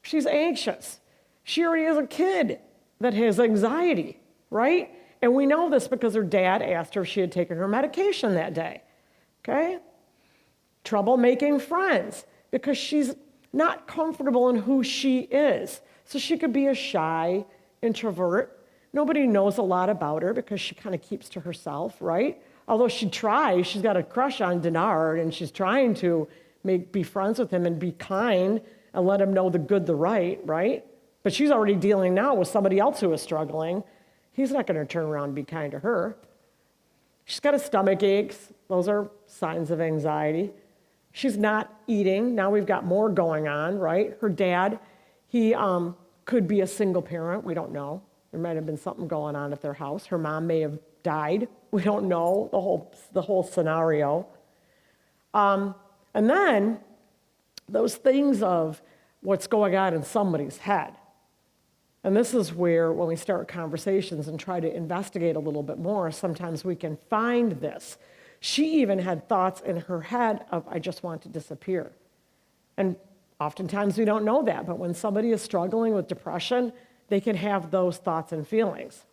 Speaker 2: she's anxious. She already has a kid that has anxiety, right? And we know this because her dad asked her if she had taken her medication that day, okay? Trouble making friends because she's not comfortable in who she is. So she could be a shy introvert. Nobody knows a lot about her because she kind of keeps to herself, right? Although she tries, she's got a crush on Denard, and she's trying to be friends with him and be kind and let him know the good, the right? But she's already dealing now with somebody else who is struggling. He's not going to turn around and be kind to her. She's got a stomach aches. Those are signs of anxiety. She's not eating. Now we've got more going on, right? Her dad, he could be a single parent. We don't know. There might have been something going on at their house. Her mom may have died. We don't know the whole scenario. And then those things of what's going on in somebody's head. And this is where, when we start conversations and try to investigate a little bit more, sometimes we can find this. She even had thoughts in her head of, I just want to disappear. And oftentimes we don't know that, but when somebody is struggling with depression, they can have those thoughts and feelings.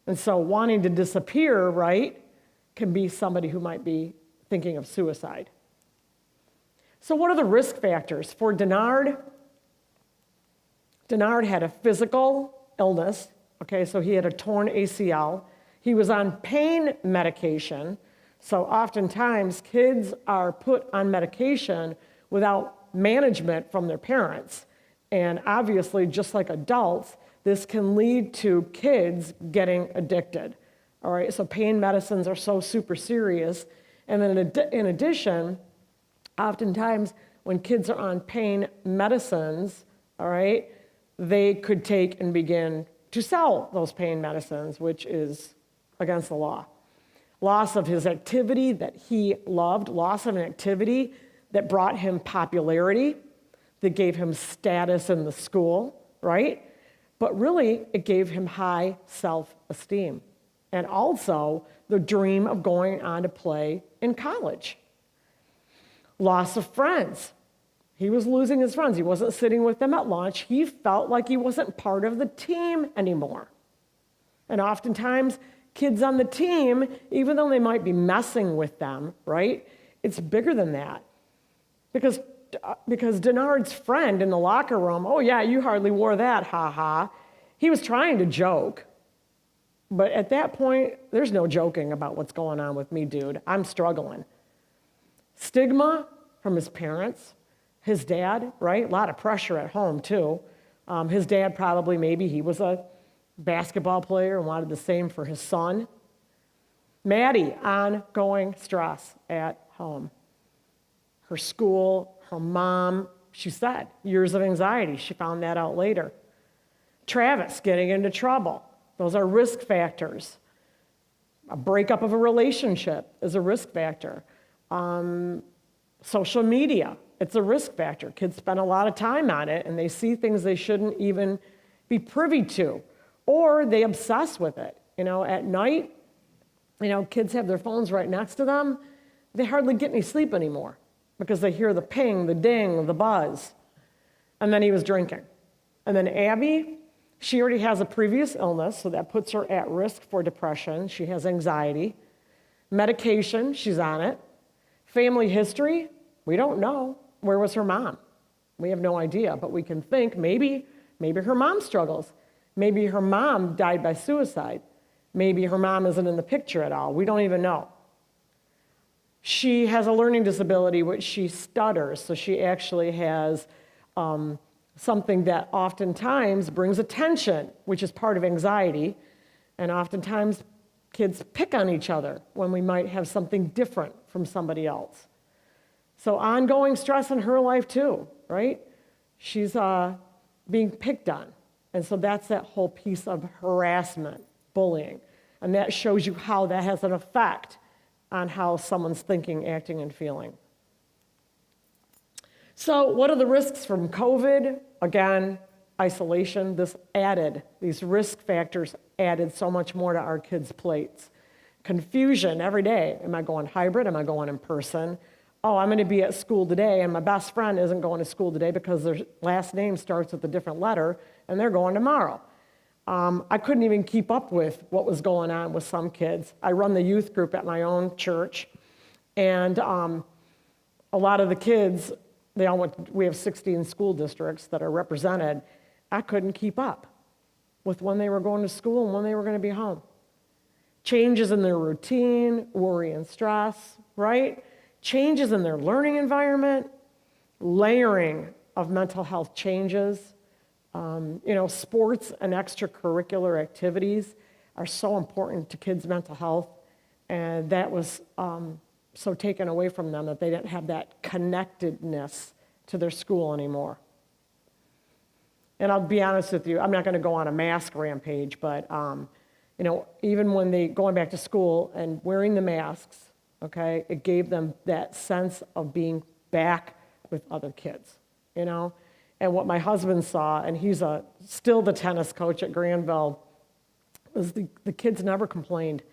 Speaker 2: And so wanting to disappear, right, can be somebody who might be thinking of suicide. So what are the risk factors? For Denard, Denard had a physical illness, okay, so he had a torn ACL. He was on pain medication, so oftentimes kids are put on medication without management from their parents. And obviously, just like adults, this can lead to kids getting addicted, all right? So pain medicines are so super serious. And then in addition, oftentimes when kids are on pain medicines, all right, they could take and begin to sell those pain medicines, which is against the law. Loss of his activity that he loved, loss of an activity that brought him popularity, that gave him status in the school, right? But really, it gave him high self-esteem. And also the dream of going on to play in college. Loss of friends. He was losing his friends. He wasn't sitting with them at lunch. He felt like he wasn't part of the team anymore. And oftentimes, kids on the team, even though they might be messing with them, right? It's bigger than that. Because Denard's friend in the locker room, oh yeah, you hardly wore that, ha. He was trying to joke. But at that point, there's no joking about what's going on with me, dude. I'm struggling. Stigma from his parents, his dad, right? A lot of pressure at home, too. His dad probably, maybe he was a basketball player and wanted the same for his son. Maddie, ongoing stress at home. Her school, her mom, she said, years of anxiety. She found that out later. Travis, getting into trouble. Those are risk factors. A breakup of a relationship is a risk factor. Social media, it's a risk factor. Kids spend a lot of time on it, and they see things they shouldn't even be privy to, or they obsess with it. At night, kids have their phones right next to them. They hardly get any sleep anymore because they hear the ping, the ding, the buzz. And then he was drinking. And then Abby, she already has a previous illness, so that puts her at risk for depression. She has anxiety. Medication, she's on it. Family history, we don't know. Where was her mom? We have no idea, but we can think maybe her mom struggles. Maybe her mom died by suicide. Maybe her mom isn't in the picture at all. We don't even know. She has a learning disability, which she stutters, so she actually has something that oftentimes brings attention, which is part of anxiety, and oftentimes kids pick on each other when we might have something different from somebody else. So ongoing stress in her life too, right? She's being picked on. And so that's that whole piece of harassment, bullying. And that shows you how that has an effect on how someone's thinking, acting, and feeling. So what are the risks from COVID? Again, isolation. These risk factors added so much more to our kids' plates. Confusion every day. Am I going hybrid? Am I going in person? Oh, I'm going to be at school today, and my best friend isn't going to school today because their last name starts with a different letter, and they're going tomorrow. I couldn't even keep up with what was going on with some kids. I run the youth group at my own church, and a lot of the kids, we have 16 school districts that are represented. I couldn't keep up with when they were going to school and when they were going to be home. Changes in their routine, worry and stress, right? Changes in their learning environment, layering of mental health changes. Sports and extracurricular activities are so important to kids' mental health, and that was so taken away from them that they didn't have that connectedness to their school anymore. And I'll be honest with you, I'm not going to go on a mask rampage, but even when they going back to school and wearing the masks, okay, it gave them that sense of being back with other kids, And what my husband saw, and he's still the tennis coach at Granville, was the kids never complained.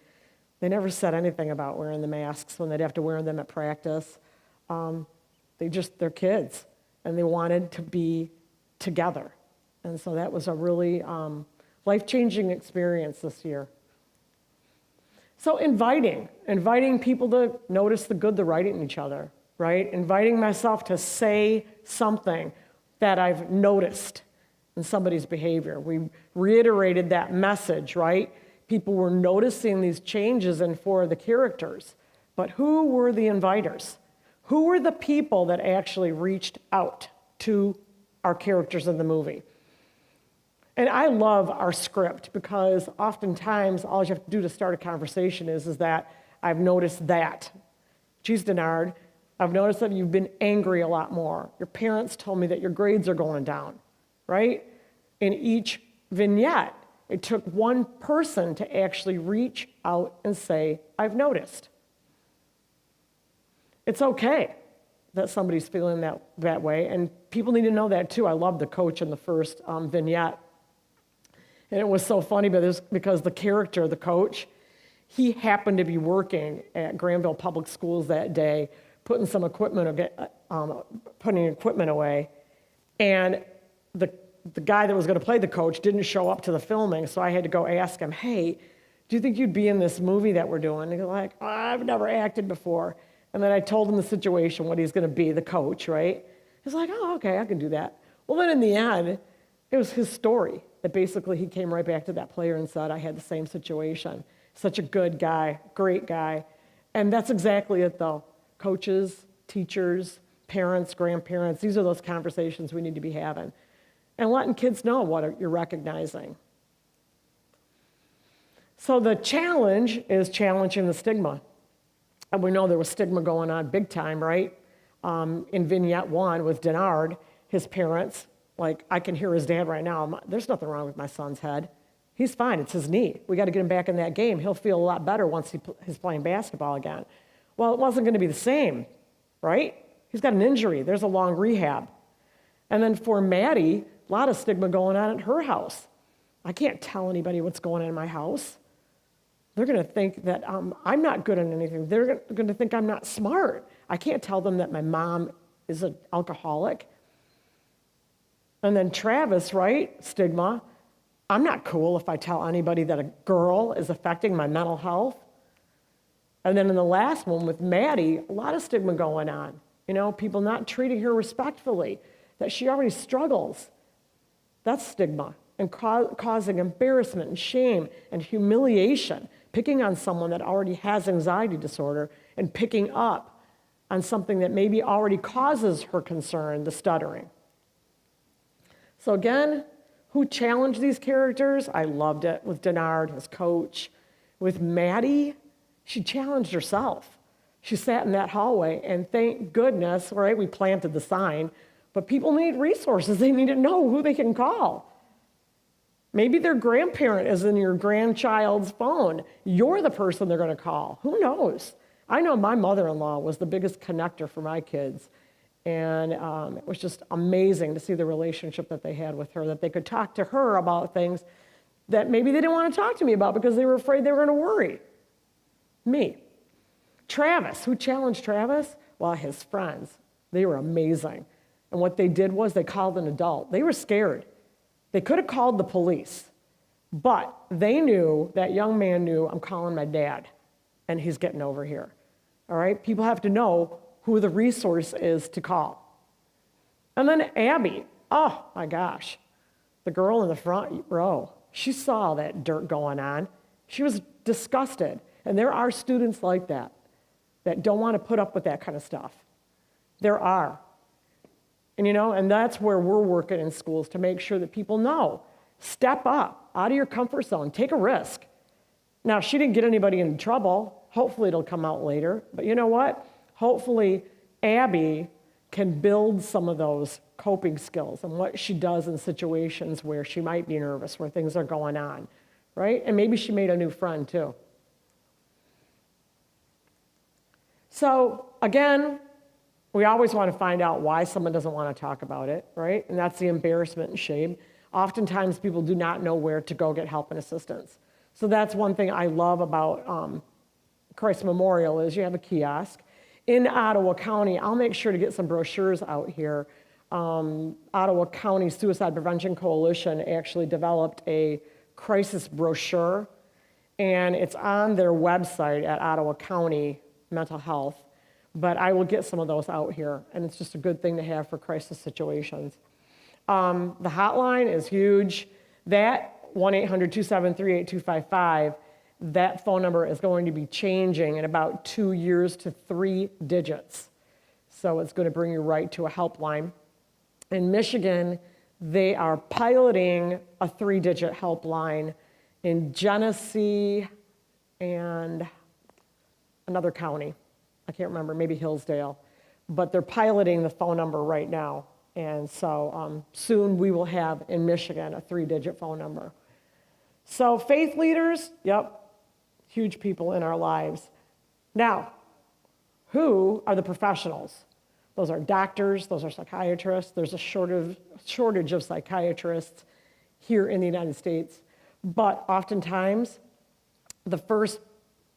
Speaker 2: They never said anything about wearing the masks when they'd have to wear them at practice. They're kids, and they wanted to be together. And so that was a really life-changing experience this year. So inviting people to notice the good, the right in each other, right? Inviting myself to say something that I've noticed in somebody's behavior. We reiterated that message, right? People were noticing these changes in 4 of the characters. But who were the inviters? Who were the people that actually reached out to our characters in the movie? And I love our script because oftentimes all you have to do to start a conversation is that I've noticed that. Geez, Denard, I've noticed that you've been angry a lot more. Your parents told me that your grades are going down, right? In each vignette, it took one person to actually reach out and say, I've noticed. It's okay that somebody's feeling that way, and people need to know that too. I love the coach in the first vignette. And it was so funny because the character, the coach, he happened to be working at Granville Public Schools that day, putting equipment away, and the guy that was going to play the coach didn't show up to the filming, so I had to go ask him, hey, do you think you'd be in this movie that we're doing? And he's like, I've never acted before. And then I told him the situation, what he's going to be, the coach, right? He's like, oh, okay, I can do that. Well, then in the end, it was his story that basically he came right back to that player and said, I had the same situation. Such a good guy, great guy. And that's exactly it, though. Coaches, teachers, parents, grandparents, these are those conversations we need to be having. And letting kids know what you're recognizing. So the challenge is challenging the stigma. And we know there was stigma going on big time, right? In vignette 1 with Denard, his parents, I can hear his dad right now. There's nothing wrong with my son's head. He's fine. It's his knee. We got to get him back in that game. He'll feel a lot better once he's playing basketball again. Well, it wasn't going to be the same, right? He's got an injury. There's a long rehab. And then for Maddie, a lot of stigma going on at her house. I can't tell anybody what's going on in my house. They're going to think that I'm not good at anything. They're going to think I'm not smart. I can't tell them that my mom is an alcoholic. And then Travis, right? Stigma. I'm not cool if I tell anybody that a girl is affecting my mental health. And then in the last one with Maddie, a lot of stigma going on. People not treating her respectfully, that she already struggles. That's stigma, and causing embarrassment and shame and humiliation, picking on someone that already has anxiety disorder and picking up on something that maybe already causes her concern, the stuttering. So again, who challenged these characters? I loved it with Denard, his coach. With Maddie, she challenged herself. She sat in that hallway, and thank goodness, right, we planted the sign, but people need resources. They need to know who they can call. Maybe their grandparent is in your grandchild's phone. You're the person they're going to call. Who knows? I know my mother-in-law was the biggest connector for my kids. And it was just amazing to see the relationship that they had with her, that they could talk to her about things that maybe they didn't want to talk to me about because they were afraid they were going to worry me. Travis, who challenged Travis? Well, his friends. They were amazing. And what they did was they called an adult. They were scared. They could have called the police, but they knew, that young man knew, I'm calling my dad, and he's getting over here. All right? People have to know who the resource is to call. And then Abby, oh my gosh, the girl in the front row, she saw that dirt going on. She was disgusted. And there are students like that don't want to put up with that kind of stuff. There are. And and that's where we're working in schools, to make sure that people know, step up, out of your comfort zone, take a risk. Now, she didn't get anybody in trouble. Hopefully it'll come out later. But you know what? Hopefully Abby can build some of those coping skills and what she does in situations where she might be nervous, where things are going on, right? And maybe she made a new friend too. So again, we always want to find out why someone doesn't want to talk about it, right? And that's the embarrassment and shame. Oftentimes people do not know where to go get help and assistance. So that's one thing I love about Christ Memorial is you have a kiosk. In Ottawa County, I'll make sure to get some brochures out here. Ottawa County Suicide Prevention Coalition actually developed a crisis brochure, and it's on their website at Ottawa County Mental Health. But I will get some of those out here, and it's just a good thing to have for crisis situations. The hotline is huge. That 1-800-273-8255, that phone number is going to be changing in about 2 years to 3 digits. So it's going to bring you right to a helpline. In Michigan, they are piloting a 3-digit helpline in Genesee and another county. I can't remember, maybe Hillsdale. But they're piloting the phone number right now. And so soon we will have in Michigan a 3-digit phone number. So faith leaders, yep, huge people in our lives. Now, who are the professionals? Those are doctors, those are psychiatrists. There's a shortage of psychiatrists here in the United States. But oftentimes, the first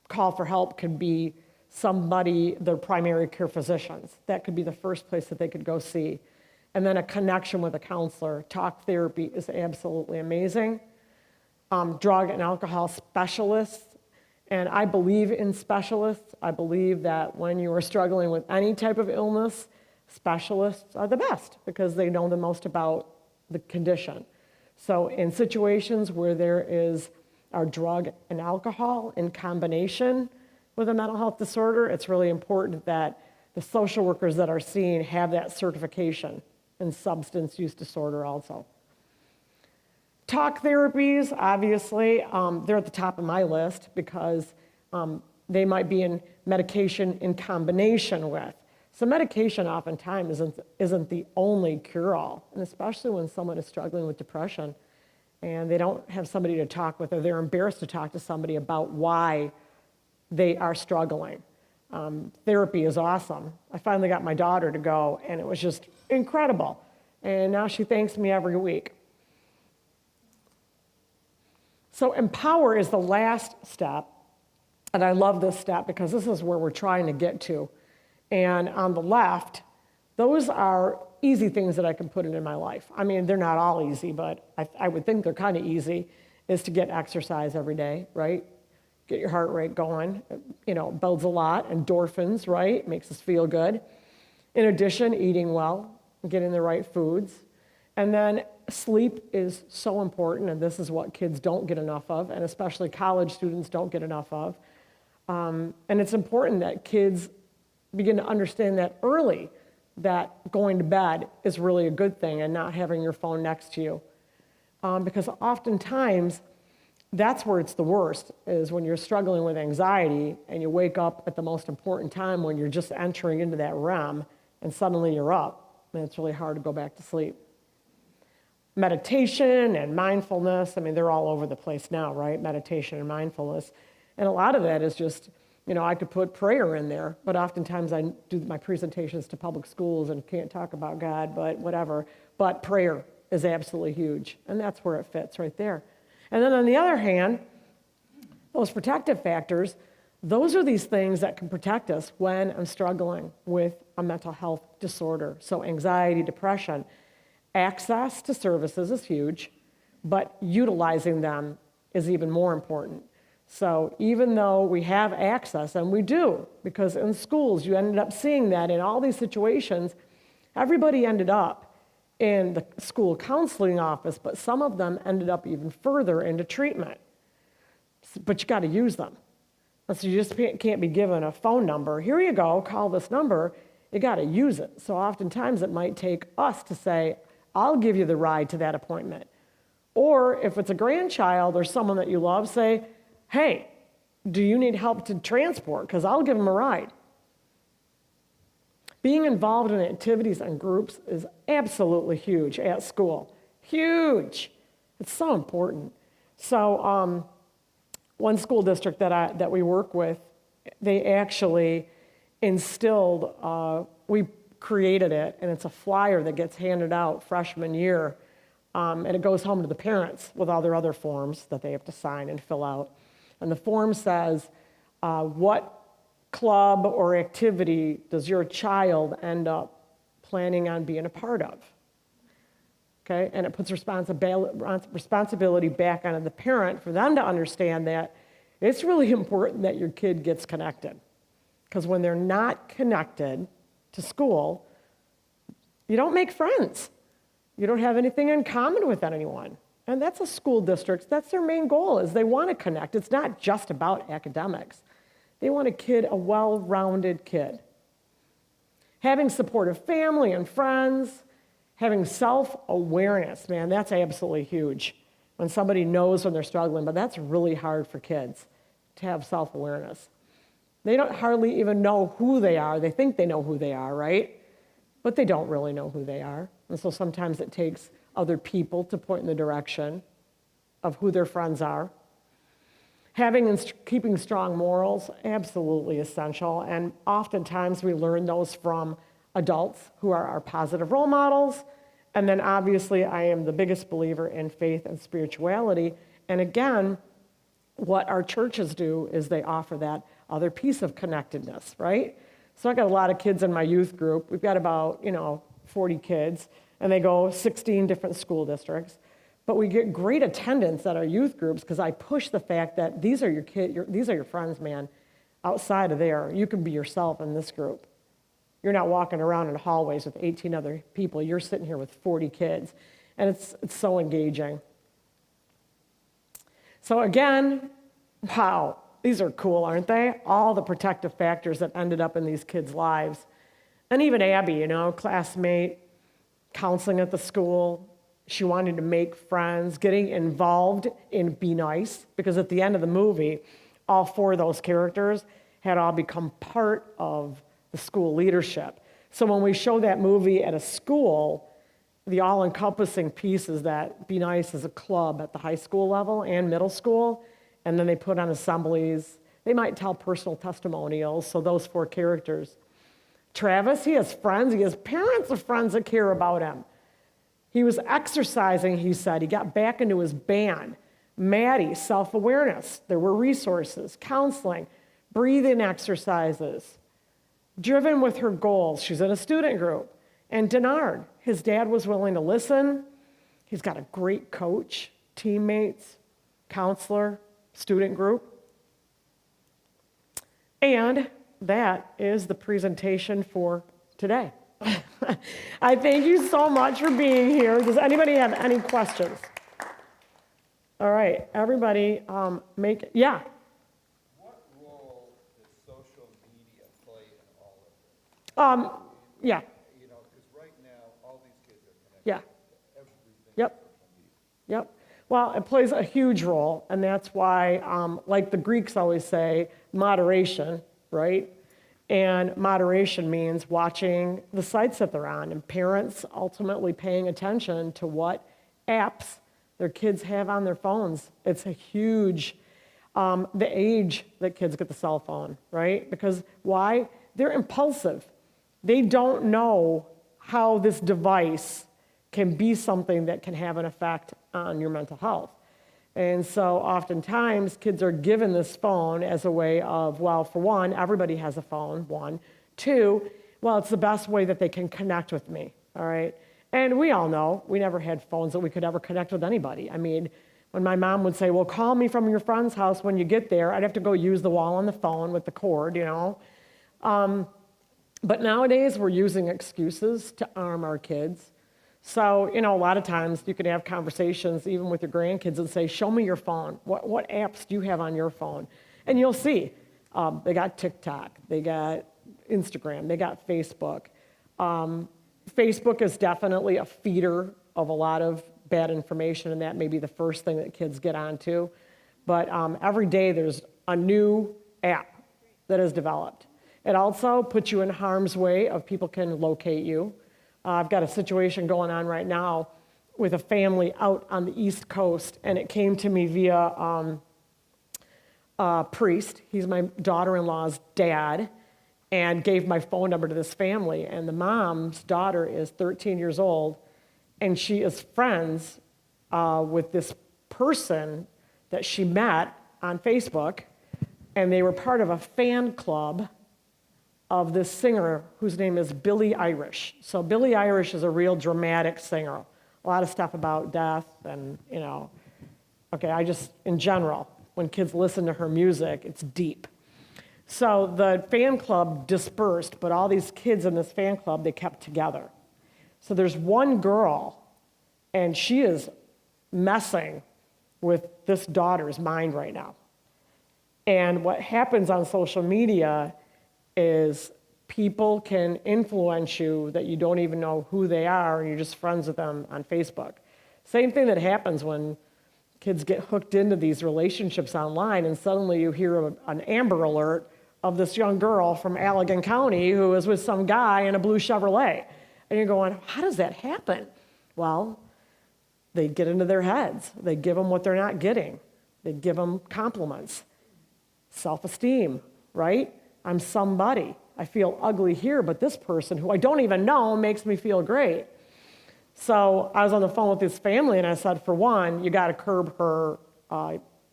Speaker 2: call for help could be somebody, their primary care physicians. That could be the first place that they could go see. And then a connection with a counselor. Talk therapy is absolutely amazing. Drug and alcohol specialists. And I believe in specialists. I believe that when you are struggling with any type of illness, specialists are the best because they know the most about the condition. So in situations where there is our drug and alcohol in combination with a mental health disorder, it's really important that the social workers that are seen have that certification in substance use disorder also. Talk therapies, obviously, they're at the top of my list because they might be in medication in combination with. So medication oftentimes isn't the only cure-all, and especially when someone is struggling with depression and they don't have somebody to talk with, or they're embarrassed to talk to somebody about why they are struggling. Therapy is awesome. I finally got my daughter to go, and it was just incredible. And now she thanks me every week. So empower is the last step, and I love this step because this is where we're trying to get to. And on the left, those are easy things that I can put in my life. I mean, they're not all easy, but I would think they're kind of easy, is to get exercise every day, right? Get your heart rate going. Builds a lot. Endorphins, right? Makes us feel good. In addition, eating well, getting the right foods. And then sleep is so important, and this is what kids don't get enough of, and especially college students don't get enough of. And it's important that kids begin to understand that early, that going to bed is really a good thing and not having your phone next to you. Because oftentimes, that's where it's the worst, is when you're struggling with anxiety and you wake up at the most important time when you're just entering into that REM and suddenly you're up, and it's really hard to go back to sleep. Meditation and mindfulness, I mean, they're all over the place now, right? Meditation and mindfulness. And a lot of that is just You know, I could put prayer in there, but oftentimes I do my presentations to public schools and can't talk about God, but whatever. But prayer is absolutely huge, and that's where it fits right there. And then on the other hand, those protective factors, those are these things that can protect us when I'm struggling with a mental health disorder. So anxiety, depression, access to services is huge, but utilizing them is even more important. So even though we have access, and we do, because in schools you ended up seeing that in all these situations, everybody ended up in the school counseling office, but some of them ended up even further into treatment. But you got to use them. And so you just can't be given a phone number. Here you go, call this number. You got to use it. So oftentimes it might take us to say, I'll give you the ride to that appointment. Or if it's a grandchild or someone that you love, say, hey, do you need help to transport? Because I'll give them a ride. Being involved in activities and groups is absolutely huge at school. Huge. It's so important. So one school district that we work with, they actually instilled, we created it, and it's a flyer that gets handed out freshman year, and it goes home to the parents with all their other forms that they have to sign and fill out. And the form says, what club or activity does your child end up planning on being a part of? Okay, and it puts responsibility back onto the parent for them to understand that it's really important that your kid gets connected. Because when they're not connected to school, you don't make friends. You don't have anything in common with anyone. And that's a school district, that's their main goal, is they want to connect. It's not just about academics. They want a well-rounded kid. Having supportive family and friends, having self-awareness, man, that's absolutely huge. When somebody knows when they're struggling, but that's really hard for kids to have self-awareness. They don't hardly even know who they are. They think they know who they are, right? But they don't really know who they are. And so sometimes it takes other people to point in the direction of who their friends are. Having and keeping strong morals, absolutely essential. And oftentimes we learn those from adults who are our positive role models. And then obviously I am the biggest believer in faith and spirituality. And again, what our churches do is they offer that other piece of connectedness, right? So I got a lot of kids in my youth group. We've got about, 40 kids, and they go 16 different school districts. But we get great attendance at our youth groups because I push the fact that these are your kids, these are your friends, man. Outside of there, you can be yourself in this group. You're not walking around in hallways with 18 other people. You're sitting here with 40 kids, and it's so engaging. So again, wow, these are cool, aren't they? All the protective factors that ended up in these kids' lives. And even Abby, classmate, counseling at the school. She wanted to make friends, getting involved in Be Nice, because at the end of the movie, all four of those characters had all become part of the school leadership. So when we show that movie at a school, the all-encompassing piece is that Be Nice is a club at the high school level and middle school, and then they put on assemblies. They might tell personal testimonials, so those four characters. Travis, he has friends. He has parents of friends that care about him. He was exercising, he said. He got back into his band. Maddie, self-awareness. There were resources, counseling, breathing exercises. Driven with her goals. She's in a student group. And Denard, his dad was willing to listen. He's got a great coach, teammates, counselor, student group. And that is the presentation for today. I thank you so much for being here. Does anybody have any questions? All right, everybody, yeah.
Speaker 16: What role does social media play in all of this?
Speaker 2: Yeah.
Speaker 16: Because right now, all these kids are connected
Speaker 2: Yeah.
Speaker 16: to everything.
Speaker 2: Yep. Yep. Well, it plays a huge role, and that's why, like the Greeks always say, moderation, right? And moderation means watching the sites that they're on, and parents ultimately paying attention to what apps their kids have on their phones. It's a huge The age that kids get the cell phone, right? Because why? They're impulsive. They don't know how this device can be something that can have an effect on your mental health. And so oftentimes kids are given this phone as a way of, well, for one, everybody has a phone, one. Two, well, it's the best way that they can connect with me, all right? And we all know we never had phones that we could ever connect with anybody. I mean, when my mom would say, well, call me from your friend's house when you get there, I'd have to go use the wall on the phone with the cord, you know? But nowadays we're using excuses to arm our kids. So, you know, a lot of times you can have conversations even with your grandkids and say, show me your phone. What apps do you have on your phone? And you'll see, they got TikTok, they got Instagram, they got Facebook. Facebook is definitely a feeder of a lot of bad information, and that may be the first thing that kids get onto. But every day there's a new app that is developed. It also puts you in harm's way of people can locate you. I've got a situation going on right now with a family out on the East Coast, and it came to me via a priest. He's my daughter-in-law's dad, and gave my phone number to this family. And the mom's daughter is 13 years old, and she is friends with this person that she met on Facebook, and they were part of a fan club of this singer whose name is Billie Eilish. So Billie Eilish is a real dramatic singer. A lot of stuff about death and, you know, okay, in general, when kids listen to her music, it's deep. So the fan club dispersed, but all these kids in this fan club, they kept together. So there's one girl, and she is messing with this daughter's mind right now. And what happens on social media is people can influence you that you don't even know who they are, and you're just friends with them on Facebook. Same thing that happens when kids get hooked into these relationships online, and suddenly you hear an Amber Alert of this young girl from Allegan County who is with some guy in a blue Chevrolet. And you're going, how does that happen? Well, they get into their heads. They give them what they're not getting. They give them compliments. Self-esteem, right? I'm somebody. I feel ugly here, but this person who I don't even know makes me feel great. So I was on the phone with this family, and I said, for one, you got to curb her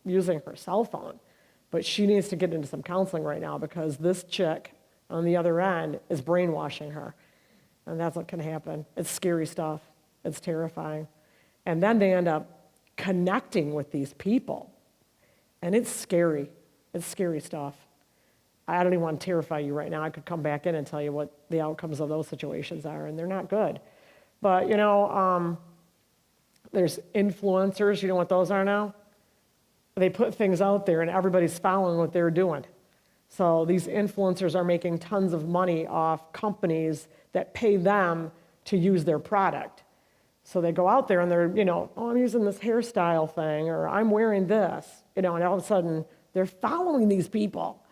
Speaker 2: using her cell phone. But she needs to get into some counseling right now because this chick on the other end is brainwashing her. And that's what can happen. It's scary stuff. It's terrifying. And then they end up connecting with these people. And it's scary. It's scary stuff. I don't even want to terrify you right now. I could come back in and tell you what the outcomes of those situations are, and they're not good. But, you know, there's influencers. You know what those are now? They put things out there, and everybody's following what they're doing. So these influencers are making tons of money off companies that pay them to use their product. So they go out there, and they're, you know, oh, I'm using this hairstyle thing, or I'm wearing this, you know, and all of a sudden they're following these people.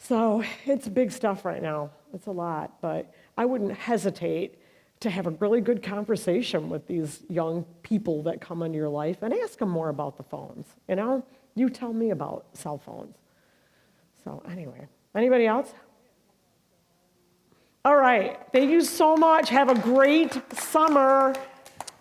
Speaker 2: So it's big stuff right now. It's a lot, but I wouldn't hesitate to have a really good conversation with these young people that come into your life and ask them more about the phones. You know, you tell me about cell phones. So anyway, anybody else? All right, thank you so much. Have a great summer.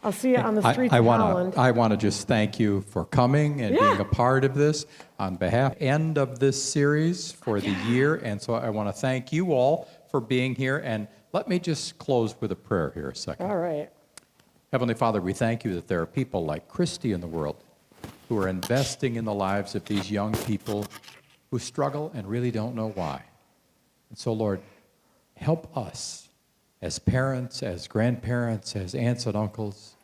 Speaker 2: I'll see you on the streets of Holland.
Speaker 1: I want to just thank you for coming and being a part of this on behalf end of this series for the year. And so I want to thank you all for being here. And let me just close with a prayer here a second.
Speaker 2: All right.
Speaker 1: Heavenly Father, we thank you that there are people like Christy in the world who are investing in the lives of these young people who struggle and really don't know why. And so, Lord, help us as parents, as grandparents, as aunts and uncles,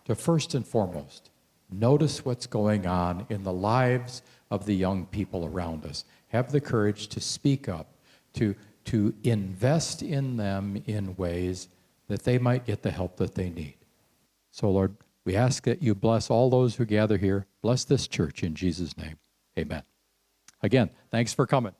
Speaker 1: to first and foremost notice what's going on in the lives of the young people around us. Have the courage to speak up, to invest in them in ways that they might get the help that they need. So, Lord, we ask that you bless all those who gather here. Bless this church in Jesus' name. Amen. Again, thanks for coming.